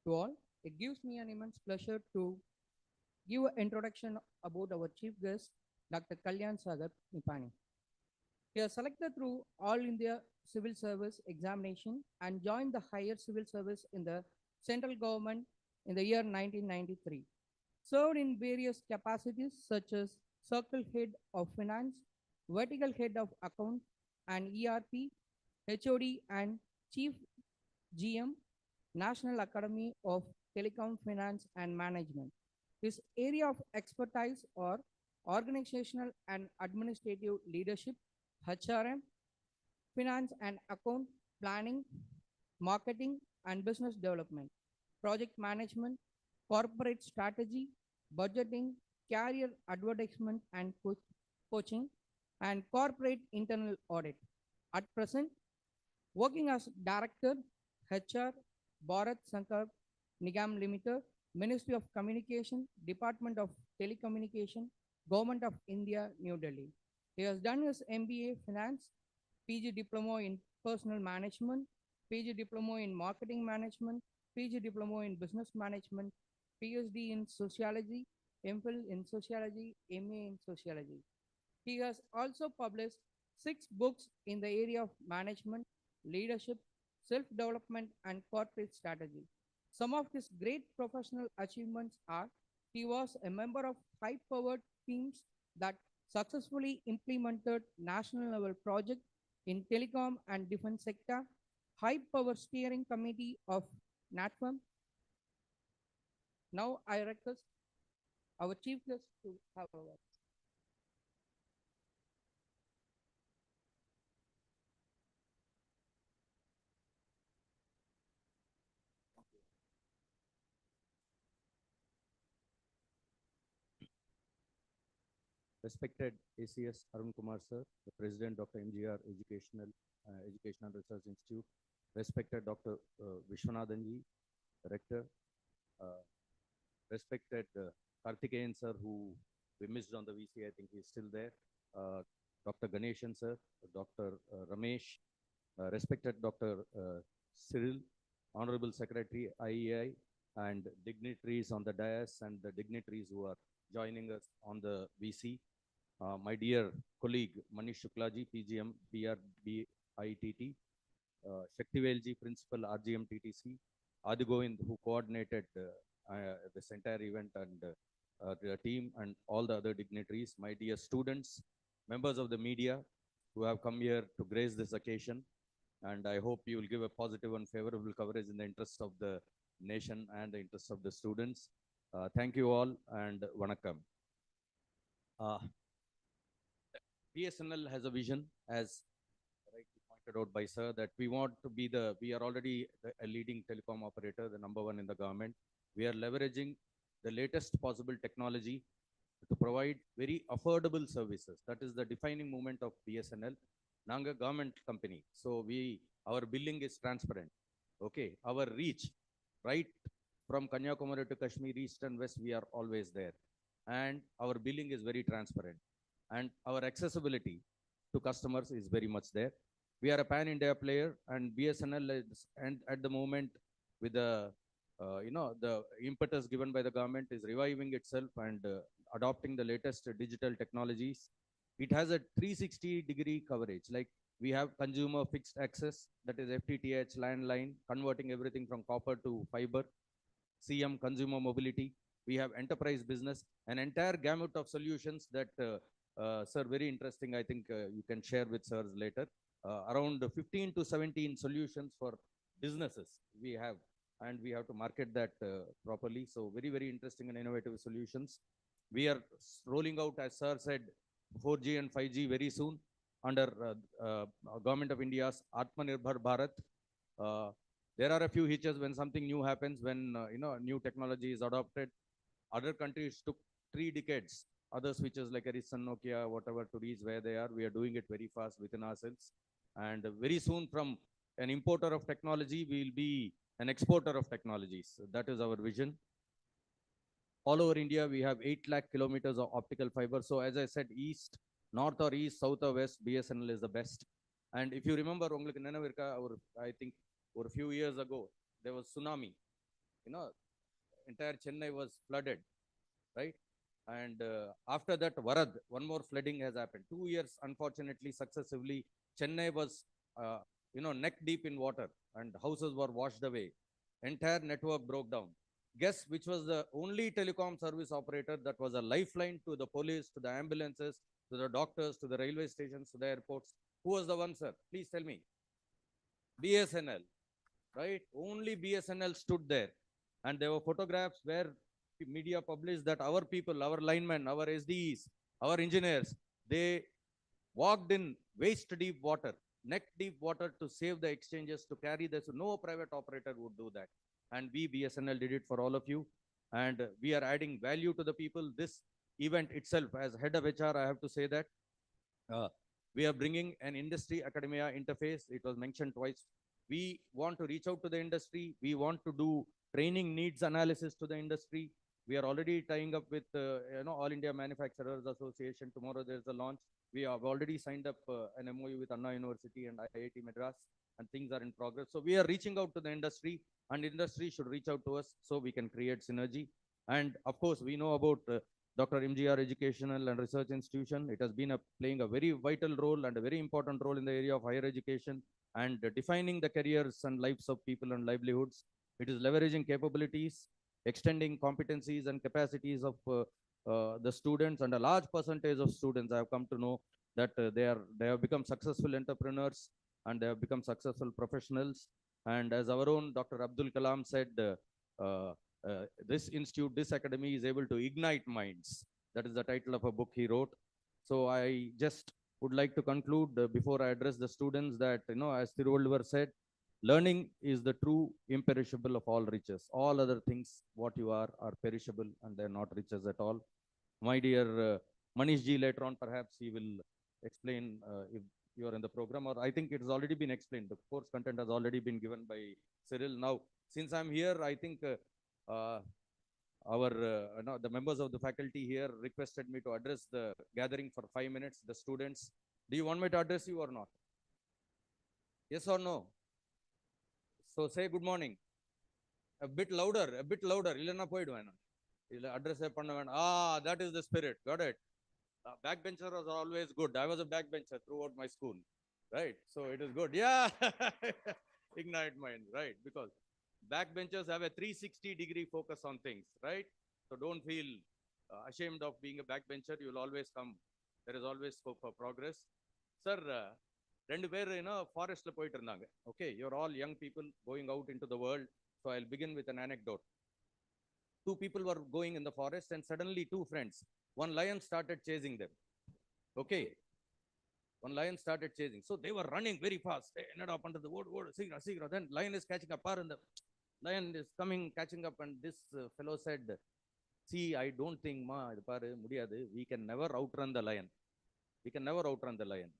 to all. It gives me an immense pleasure to give an introduction about our chief guest, Dr. Kalyan Sagar Nipani. He was selected through All India Civil Service examination and joined the higher civil service in the central government in the year 1993. Served in various capacities such as Circle Head of Finance, Vertical Head of Account and ERP, HOD and Chief GM, National Academy of Telecom Finance and Management. His area of expertise are organizational and administrative leadership, HRM, finance and account planning, marketing and business development, project management, corporate strategy, budgeting, career advertisement and coaching, and corporate internal audit. At present, working as Director, HR, Bharat Sankar Nigam Limited, Ministry of Communication, Department of Telecommunication, Government of India, New Delhi. He has done his MBA Finance, PG Diploma in Personal Management, PG Diploma in Marketing Management, PG Diploma in Business Management, PhD in Sociology, MPhil in Sociology, MA in Sociology. He has also published 6 books in the area of management, leadership, self-development, and corporate strategy. Some of his great professional achievements are he was a member of high-powered teams that successfully implemented national level projects in telecom and defense sector, high power steering committee of NATFM. Now I request our chief guest to have a word. Respected ACS Arun Kumar sir, the President Dr. MGR Educational Research Institute, respected Dr. Vishwanathan ji, Director, respected Karthikeyan sir, who we missed on the VC, I think he's still there, Dr. Ganeshan sir, Dr. Ramesh, respected Dr. Cyril, Honorable Secretary IEI, and dignitaries on the dais and the dignitaries who are joining us on the VC. My dear colleague Manish Shuklaji, PGM, BRBITT, Shaktivelji, Principal, RGM TTC, Adi Govind, who coordinated this entire event, and the team and all the other dignitaries, my dear students, members of the media who have come here to grace this occasion. And I hope you will give a positive and favorable coverage in the interest of the nation and the interest of the students. Thank you all, and Vanakkam. BSNL has a vision, as rightly pointed out by sir, that we want to be we are already a leading telecom operator, the #1 in the government. We are leveraging the latest possible technology to provide very affordable services. That is the defining moment of BSNL. Nanga government company. So our billing is transparent. Okay. Our reach, right from Kanyakumari to Kashmir, East and West, we are always there. And our billing is very transparent. And our accessibility to customers is very much there. We are a pan-India player, and BSNL is, and at the moment, with the the impetus given by the government, is reviving itself and adopting the latest digital technologies. It has a 360-degree coverage. Like we have consumer fixed access, that is FTTH, landline, converting everything from copper to fiber. CM, consumer mobility. We have enterprise business, an entire gamut of solutions that, sir, very interesting. I think you can share with sirs later. Around 15 to 17 solutions for businesses we have, and we have to market that properly. So very, very interesting and innovative solutions. We are rolling out, as sir said, 4G and 5G very soon under Government of India's Atmanirbhar Bharat. There are a few hitches when something new happens, when new technology is adopted. Other countries took 3 decades. Other switches like Ericsson, Nokia, whatever, to reach where they are. We are doing it very fast within ourselves. And very soon, from an importer of technology, we will be an exporter of technologies. So that is our vision. All over India, we have 8 lakh kilometers of optical fiber. So as I said, east, north or east, south or west, BSNL is the best. And if you remember, I think or a few years ago, there was tsunami. You know, entire Chennai was flooded, right? And after that, Varad, one more flooding has happened. 2 years, unfortunately, successively, Chennai was, neck deep in water and houses were washed away. Entire network broke down. Guess which was the only telecom service operator that was a lifeline to the police, to the ambulances, to the doctors, to the railway stations, to the airports? Who was the one, sir? Please tell me. BSNL, right? Only BSNL stood there. And there were photographs where media published that our people, our linemen, our SDEs, our engineers, they walked in waist deep water, neck deep water to save the exchanges, to carry this. No private operator would do that. And we, BSNL, did it for all of you. And we are adding value to the people. This event itself, as head of HR, I have to say that we are bringing an industry academia interface. It was mentioned twice. We want to reach out to the industry. We want to do training needs analysis to the industry. We are already tying up with All India Manufacturers Association. Tomorrow there's a launch. We have already signed up an MOU with Anna University and IIT Madras, and things are in progress. So we are reaching out to the industry, and industry should reach out to us so we can create synergy. And of course, we know about Dr. MGR Educational and Research Institution. It has been playing a very vital role and a very important role in the area of higher education and defining the careers and lives of people and livelihoods. It is leveraging capabilities, extending competencies and capacities of the students, and a large percentage of students I have come to know that they have become successful entrepreneurs and they have become successful professionals. And as our own Dr. Abdul Kalam said, this institute, this academy is able to ignite minds. That is the title of a book he wrote. So I just would like to conclude before I address the students that, as Thiruvalluvar said, learning is the true imperishable of all riches. All other things, what you are perishable and they're not riches at all. My dear Manish ji, later on, perhaps he will explain if you are in the program, or I think it has already been explained. The course content has already been given by Cyril. Now, since I'm here, I think the members of the faculty here requested me to address the gathering for 5 minutes, the students. Do you want me to address you or not? Yes or no? So say good morning. A bit louder, a bit louder. Address that is the spirit. Got it. Backbencher was always good. I was a backbencher throughout my school. Right. So it is good. Yeah. Ignite mind. Right. Because backbenchers have a 360-degree focus on things. Right. So don't feel ashamed of being a backbencher. You'll always come. There is always scope for progress. Sir, ரெண்டு பேர் ஃபாரஸ்ட்ல போயிட்டு இருந்தாங்க. Okay, you're all young people going out into the world. So I'll begin with an anecdote. Two people were going in the forest and suddenly two friends, one lion started chasing them. Okay, one lion started chasing. So they were running very fast. They ended up under the wood. Then lion is catching up. And the lion is coming, catching up. And this fellow said, see, I don't think, we can never outrun the lion. We can never outrun the lion.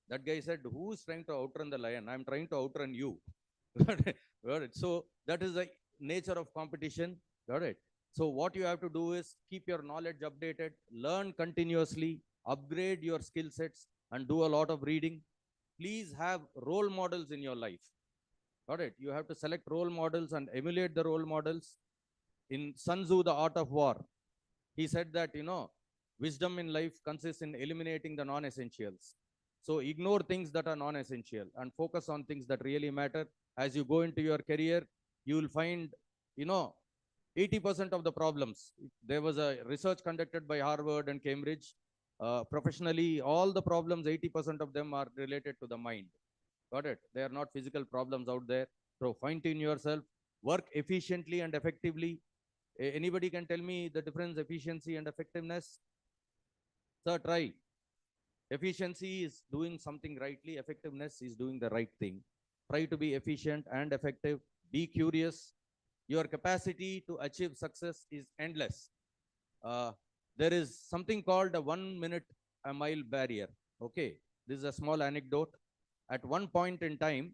That guy said, who is trying to outrun the lion? I'm trying to outrun you. Got it? So that is the nature of competition. Got it? So what you have to do is keep your knowledge updated, learn continuously, upgrade your skill sets, and do a lot of reading. Please have role models in your life. Got it? You have to select role models and emulate the role models. In Sun Tzu, The Art of War, he said that, wisdom in life consists in eliminating the non-essentials. So ignore things that are non-essential and focus on things that really matter. As you go into your career, you will find, 80% of the problems. There was a research conducted by Harvard and Cambridge. Professionally, all the problems, 80% of them are related to the mind. Got it? They are not physical problems out there. So fine-tune yourself, work efficiently and effectively. Anybody can tell me the difference, efficiency and effectiveness? Sir, try. Efficiency is doing something rightly. Effectiveness is doing the right thing. Try to be efficient and effective. Be curious. Your capacity to achieve success is endless. There is something called a 1 minute a mile barrier. Okay, this is a small anecdote. At one point in time,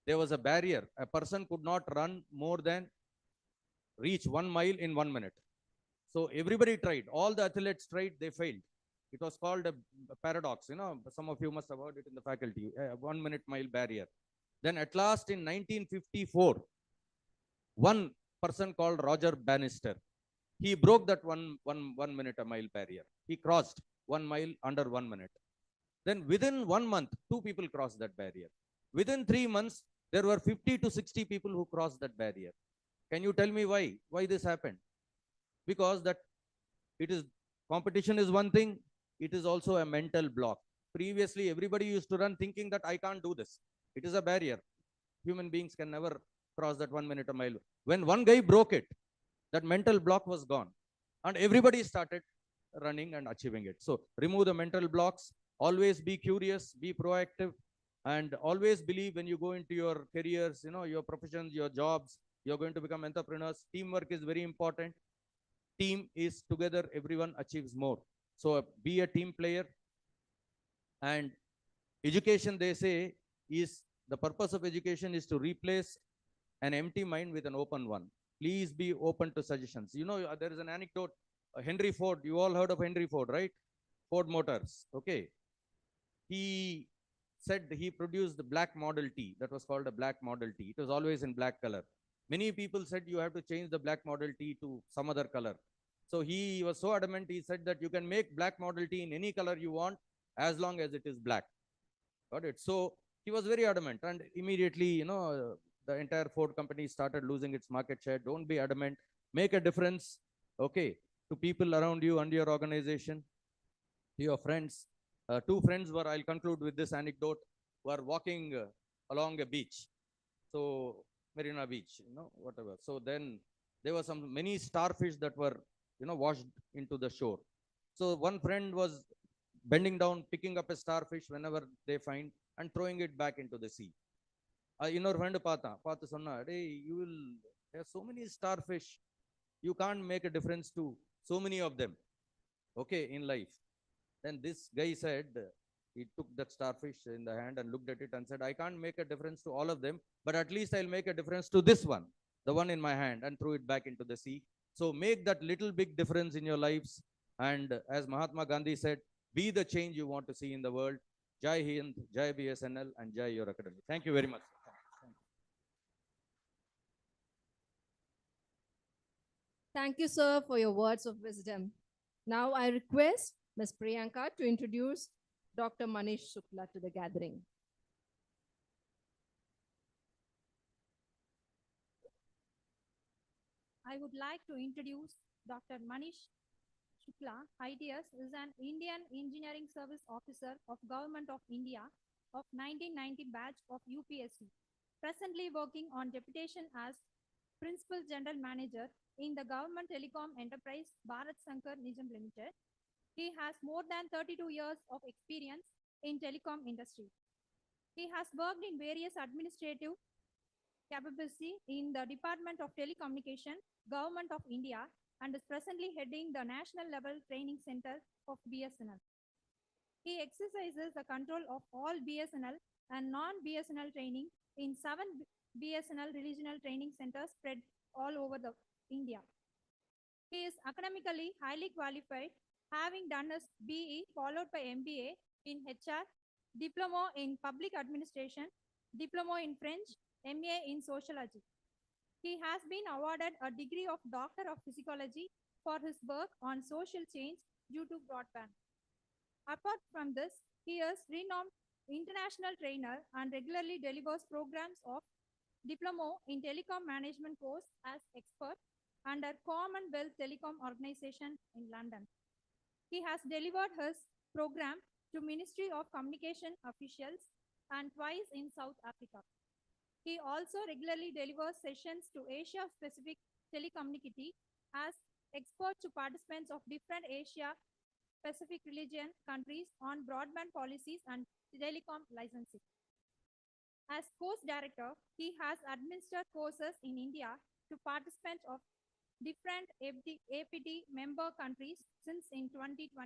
there was a barrier. A person could not run more than reach 1 mile in 1 minute. So everybody tried. All the athletes tried. They failed. It was called a paradox. Some of you must have heard it in the faculty. 1 minute mile barrier. Then at last in 1954, one person called Roger Bannister, he broke that 1 minute a mile barrier. He crossed 1 mile under 1 minute. Then within 1 month, two people crossed that barrier. Within 3 months, there were 50 to 60 people who crossed that barrier. Can you tell me why? Why this happened? Because that it is competition is one thing, it is also a mental block. Previously, everybody used to run thinking that I can't do this. It is a barrier. Human beings can never cross that 1 minute a mile. When one guy broke it, that mental block was gone. And everybody started running and achieving it. So remove the mental blocks, always be curious, be proactive, and always believe when you go into your careers, your professions, your jobs, you're going to become entrepreneurs. Teamwork is very important. Team is together, everyone achieves more. So be a team player. And education, they say, is the purpose of education is to replace an empty mind with an open one. Please be open to suggestions. There is an anecdote. Henry Ford, you all heard of Henry Ford, right? Ford Motors. Okay. He said he produced the black Model T. That was called a black Model T. It was always in black color. Many people said you have to change the black Model T to some other color. So he was so adamant, he said that you can make black Model T in any color you want as long as it is black. Got it? So he was very adamant, and immediately, the entire Ford company started losing its market share. Don't be adamant. Make a difference, okay, to people around you and your organization, to your friends. Two friends were, I'll conclude with this anecdote, were walking along a beach. So Marina Beach, whatever. So then there were many starfish that were, washed into the shore. So one friend was bending down, picking up a starfish whenever they find and throwing it back into the sea. Innor friend paatha sonna, hey, there are so many starfish, you can't make a difference to so many of them, okay, in life. Then this guy said, he took that starfish in the hand and looked at it and said, I can't make a difference to all of them, but at least I'll make a difference to this one, the one in my hand, and threw it back into the sea. So make that little big difference in your lives. And as Mahatma Gandhi said, be the change you want to see in the world. Jai Hind, Jai BSNL, and Jai your academy. Thank you very much. Thank you, sir, for your words of wisdom. Now I request Ms. Priyanka to introduce Dr. Manish Shukla to the gathering. I would like to introduce Dr. Manish Shukla. IDS is an Indian Engineering Service Officer of Government of India of 1990 batch of UPSC, presently working on deputation as Principal General Manager in the Government Telecom Enterprise Bharat Sankar Nigam Limited. He has more than 32 years of experience in telecom industry. He has worked in various administrative capability in the Department of Telecommunication, Government of India, and is presently heading the National Level Training Center of BSNL. He exercises the control of all BSNL and non-BSNL training in 7 BSNL regional training centers spread all over India. He is academically highly qualified, having done his BE followed by MBA in HR, Diploma in Public Administration, Diploma in French, MA in Sociology. He has been awarded a degree of Doctor of Physiology for his work on social change due to broadband. Apart from this, he is renowned international trainer and regularly delivers programs of Diploma in Telecom Management course as expert under Commonwealth Telecom Organization in London. He has delivered his program to Ministry of Communication officials and twice in South Africa. He also regularly delivers sessions to Asia-Pacific telecommunity as expert to participants of different Asia-Pacific region countries on broadband policies and telecom licensing. As course director, he has administered courses in India to participants of different APT member countries since in 2015.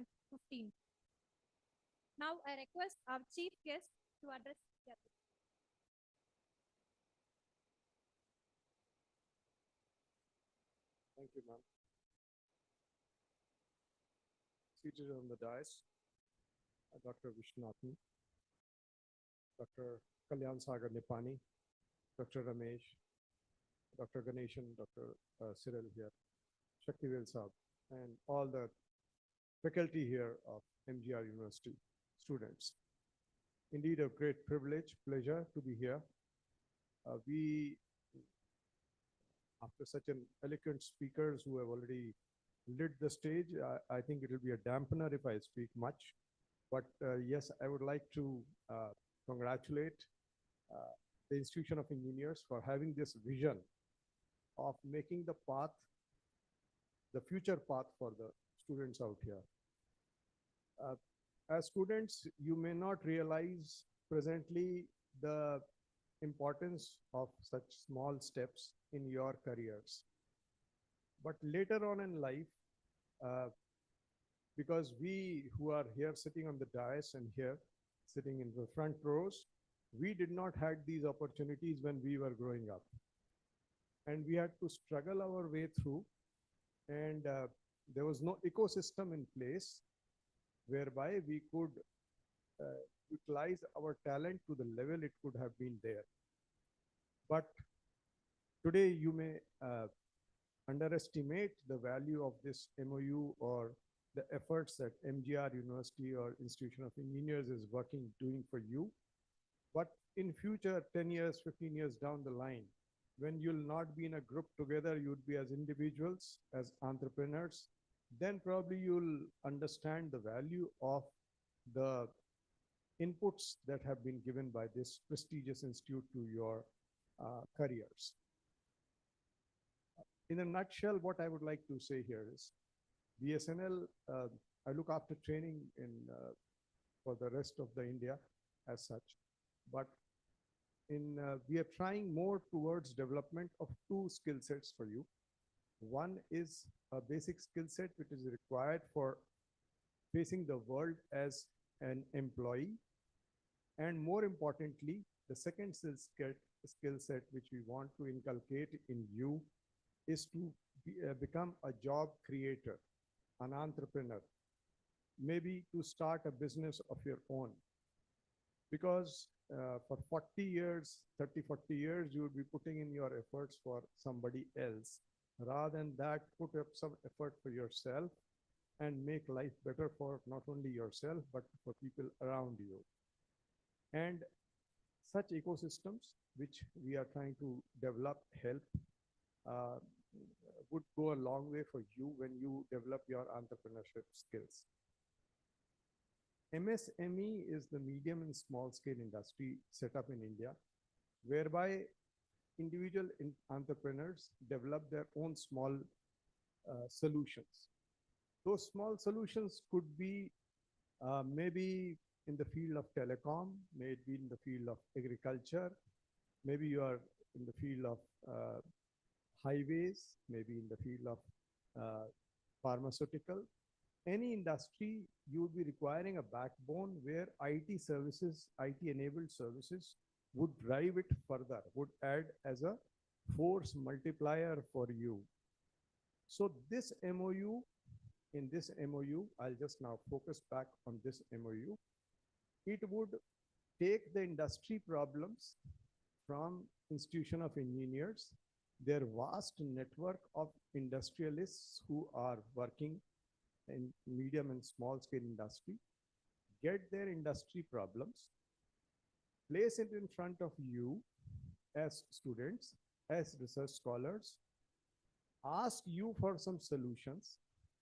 Now I request our chief guest to address the gathering. Thank you, ma'am. Seated on the dais, Dr. Vishnathan, Dr. Kalyan Sagar Nipani, Dr. Ramesh, Dr. Ganeshan, Dr. Cyril here, Shaktivel Saab, and all the faculty here of MGR University, students. Indeed, a great privilege, pleasure to be here. We, after such an eloquent speakers who have already lit the stage, I think it will be a dampener if I speak much. But yes, I would like to congratulate the Institution of Engineers for having this vision of making the path, the future path for the students out here. As students, you may not realize presently the importance of such small steps in your careers. But later on in life, because we who are here sitting on the dais and here sitting in the front rows, we did not had these opportunities when we were growing up. And we had to struggle our way through, and there was no ecosystem in place whereby we could utilize our talent to the level it could have been there. But today you may underestimate the value of this MOU or the efforts that MGR University or Institution of Engineers is doing for you. But in future, 10 years, 15 years down the line, when you'll not be in a group together, you'd be as individuals, as entrepreneurs, then probably you'll understand the value of the inputs that have been given by this prestigious institute to your careers. In a nutshell, what I would like to say here is BSNL, I look after training for the rest of the India as such, but we are trying more towards development of two skill sets for you. One is a basic skill set which is required for facing the world as an employee. And more importantly, the second skill set which we want to inculcate in you is to become a job creator, an entrepreneur, maybe to start a business of your own. Because for 40 years, 30, 40 years, you would be putting in your efforts for somebody else. Rather than that, put up some effort for yourself and make life better for not only yourself, but for people around you. And such ecosystems, which we are trying to develop, help, would go a long way for you when you develop your entrepreneurship skills. MSME is the medium and small scale industry set up in India, whereby individual entrepreneurs develop their own small solutions. Those small solutions could be maybe in the field of telecom, maybe in the field of agriculture, maybe you are in the field of highways, maybe in the field of pharmaceutical. Any industry, you would be requiring a backbone where IT services, IT-enabled services would drive it further, would add as a force multiplier for you. So this MOU, in this MOU, I'll just now focus back on this MOU. It would take the industry problems from Institution of Engineers, their vast network of industrialists who are working in medium and small scale industry, get their industry problems, place it in front of you as students, as research scholars, ask you for some solutions.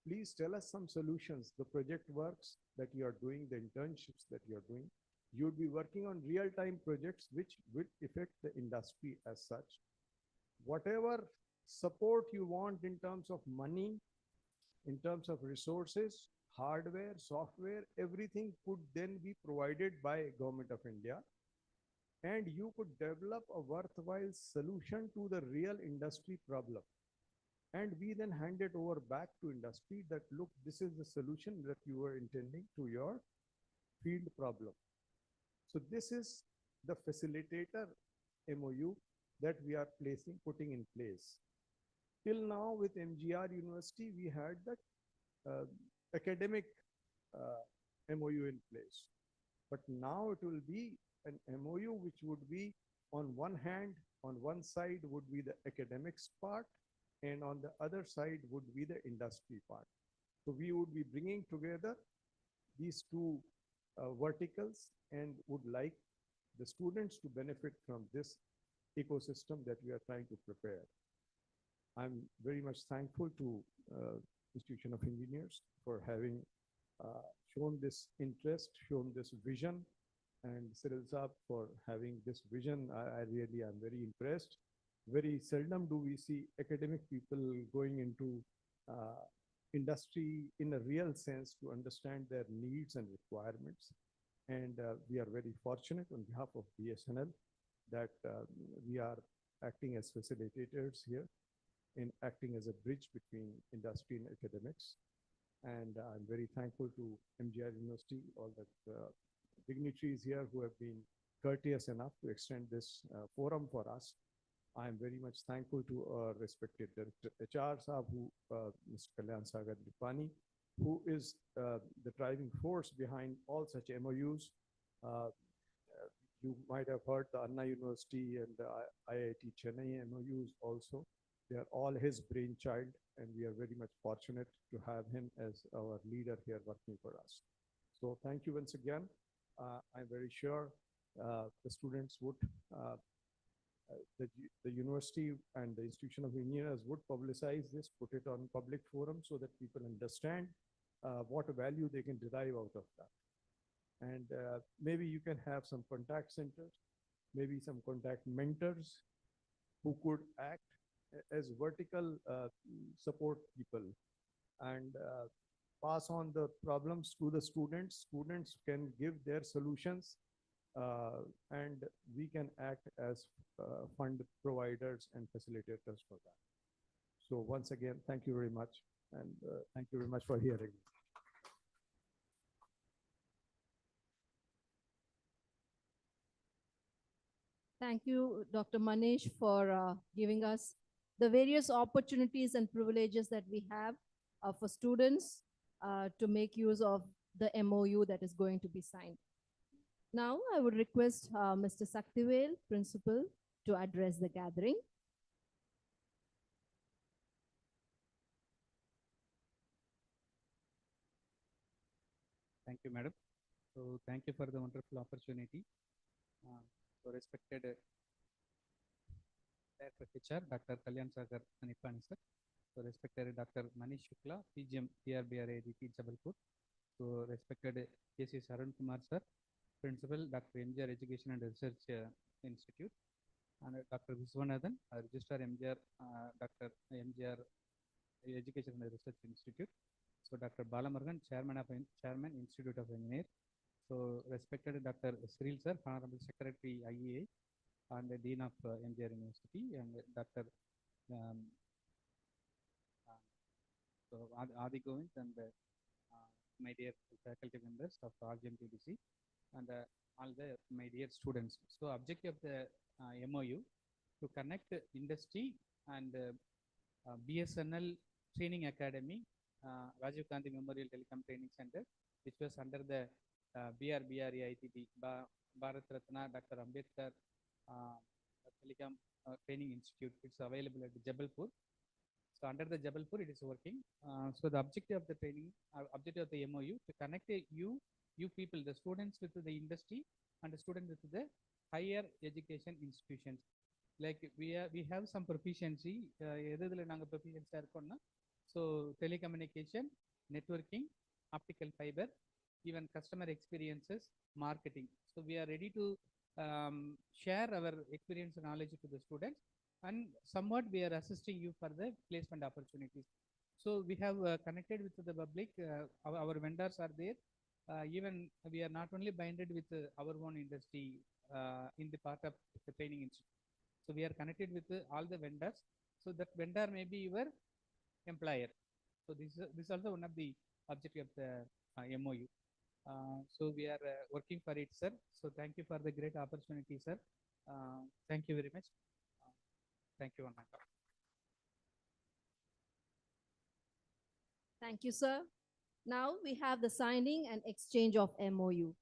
Please tell us some solutions, the project works that you are doing, the internships that you are doing. You would be working on real-time projects which will affect the industry as such. Whatever support you want in terms of money, in terms of resources, hardware, software, everything could then be provided by Government of India. And you could develop a worthwhile solution to the real industry problem. And we then hand it over back to industry that, look, this is the solution that you were intending to your field problem. So this is the facilitator MOU that we are putting in place. Till now with MGR University, we had that academic MOU in place. But now it will be an MOU which would be on one hand, on one side would be the academics part, and on the other side would be the industry part. So we would be bringing together these two verticals and would like the students to benefit from this ecosystem that we are trying to prepare. I'm very much thankful to Institution of Engineers for having shown this interest, shown this vision, and Cyril Saab for having this vision. I really am very impressed. Very seldom do we see academic people going into industry in a real sense to understand their needs and requirements. And we are very fortunate on behalf of BSNL that we are acting as facilitators here in acting as a bridge between industry and academics. And I'm very thankful to MGR University, all the dignitaries here who have been courteous enough to extend this forum for us. I'm very much thankful to our respected Director HR Saab, Mr. Kalyan Sagar Nipani, who is the driving force behind all such MOUs. You might have heard the Anna University and the IIT Chennai MOUs also. They are all his brainchild, and we are very much fortunate to have him as our leader here working for us. So thank you once again. I'm very sure the students would, the university and the Institution of Engineers would publicize this, put it on public forum so that people understand what value they can derive out of that. And maybe you can have some contact centers, maybe some contact mentors who could act as vertical support people and pass on the problems to the students. Students can give their solutions and we can act as fund providers and facilitators for that. So once again, thank you very much. And thank you very much for hearing. Thank you, Dr. Manish, for giving us the various opportunities and privileges that we have for students to make use of the MOU that is going to be signed. Now, I would request Mr. Saktivel, Principal, to address the gathering. Thank you, Madam. So thank you for the wonderful opportunity. So respected Director HR, Dr. Kalyan Sagar Nipani, sir. So respected Dr. Manish Shukla, PGM, PRBR ADT, Jabalpur. So respected K.C. Sarun Kumar, sir, Principal, Dr. MGR Education and Research Institute, and Dr. Viswanathan, Registrar MGR, Dr. MGR Education and Research Institute. So Dr. Balamurugan, Chairman, Institute of Engineers. So respected Dr. Cyril, sir, Honorable Secretary IEI, and the Dean of MGR University, and Dr. So Adi Govind, and my dear faculty members of RGMTDC, and all the my dear students. So objective of the MOU to connect industry and BSNL Training Academy, Rajiv Gandhi Memorial Telecom Training Center, which was under the BRBREITT, Bharat Ratna Dr. Ambedkar Telecom Training Institute. It's available at Jabalpur. So under the Jabalpur, it is working. So the objective of the training, objective of the MOU, to connect you people, the students with the industry and the students with the higher education institutions. Like we have some proficiency. So telecommunication, networking, optical fiber, even customer experiences, marketing. So we are ready to share our experience and knowledge to the students, and somewhat we are assisting you for the placement opportunities. So we have connected with the public. Our vendors are there. Even we are not only binded with our own industry in the part of the training institute. So we are connected with all the vendors. So that vendor may be your employer. So this is also one of the objective of the MOU. So we are working for it, sir. So thank you for the great opportunity, sir. Thank you very much. Thank you, Anna. Thank you, sir. Now we have the signing and exchange of MOU.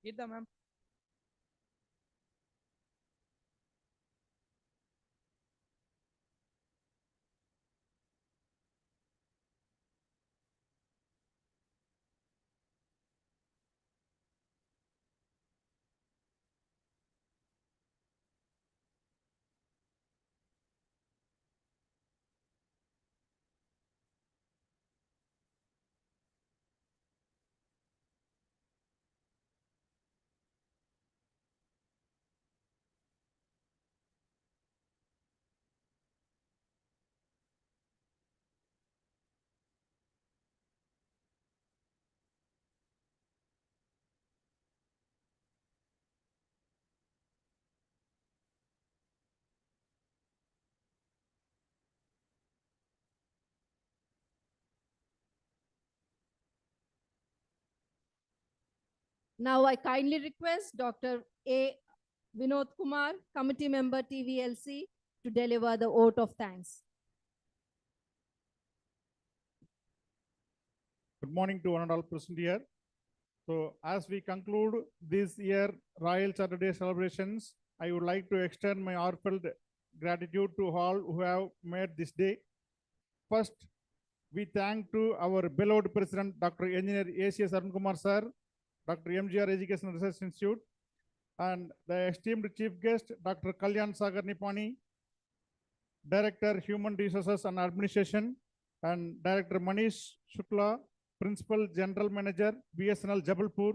Geeta ma'am. Now I kindly request Dr. A. Vinod Kumar, Committee Member TVLC, to deliver the vote of thanks. Good morning to one and all present here. So as we conclude this year Royal Saturday celebrations, I would like to extend my heartfelt gratitude to all who have made this day. First, we thank to our beloved President, Dr. Engineer A.C.S. Arun Kumar Sir, Dr. MGR Education and Research Institute, and the esteemed chief guest, Dr. Kalyan Sagar Nipani, Director Human Resources and Administration, and Director Manish Shukla, Principal General Manager, BSNL Jabalpur,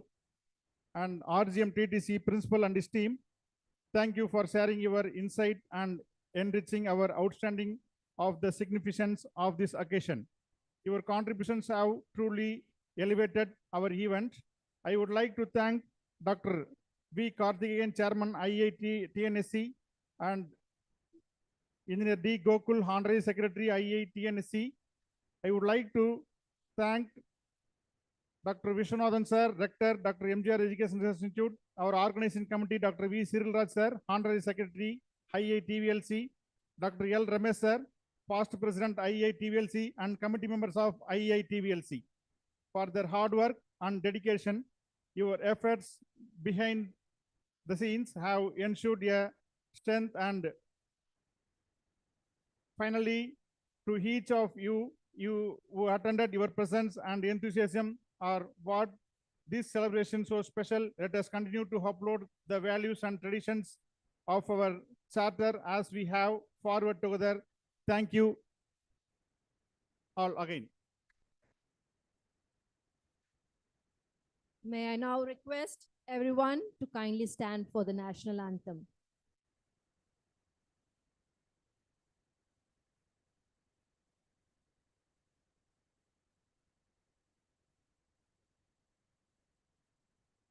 and RGM TTC Principal and his team. Thank you for sharing your insight and enriching our outstanding of the significance of this occasion. Your contributions have truly elevated our event. I would like to thank Dr. V. Karthikeyan, Chairman IIT TNSC, and Engineer D. Gokul, Honorary Secretary IIT TNSC. I would like to thank Dr. Vishwanathan Sir, Rector, Dr. MGR Education Research Institute, our organizing committee, Dr. V. Cyril Raj Sir, Honorary Secretary, IEI TVLC, Dr. L. Ramesh Sir, Past President IEI TVLC, and committee members of IEI TVLC for their hard work and dedication. Your efforts behind the scenes have ensured a strength, and finally, to each of you who attended, your presence and enthusiasm are what this celebration so special. Let us continue to uphold the values and traditions of our charter as we have forward together. Thank you all again. May I now request everyone to kindly stand for the national anthem.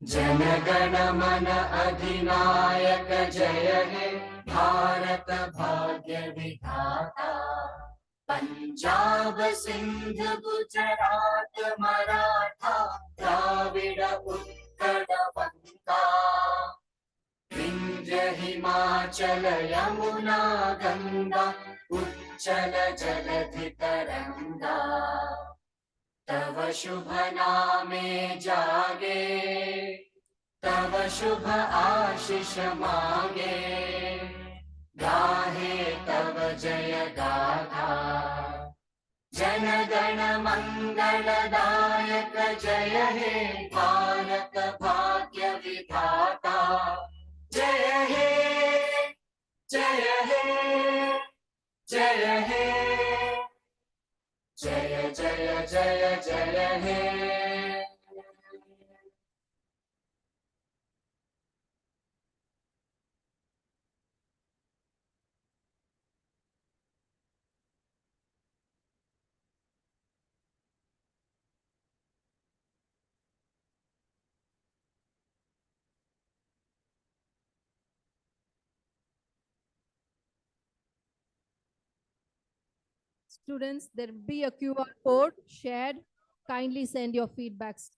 जनगण मन अधिनायक जय हे भारत भाग्य विधाता पंजाब सिंध गुजरात मराठा द्राविड उत्कल बंगा विंध्य हिमाचल यमुना गंगा उच्चल जलधि तरंगा तव शुभ नामे जागे तव शुभ आशीष मांगे गाहे तव जय गाथा जन गण मंगलदायक जय हे भारत भाग्य विधाता जय हे जय हे जय हे जय जय जय जय हे। Students, there will be a QR code shared. Kindly send your feedbacks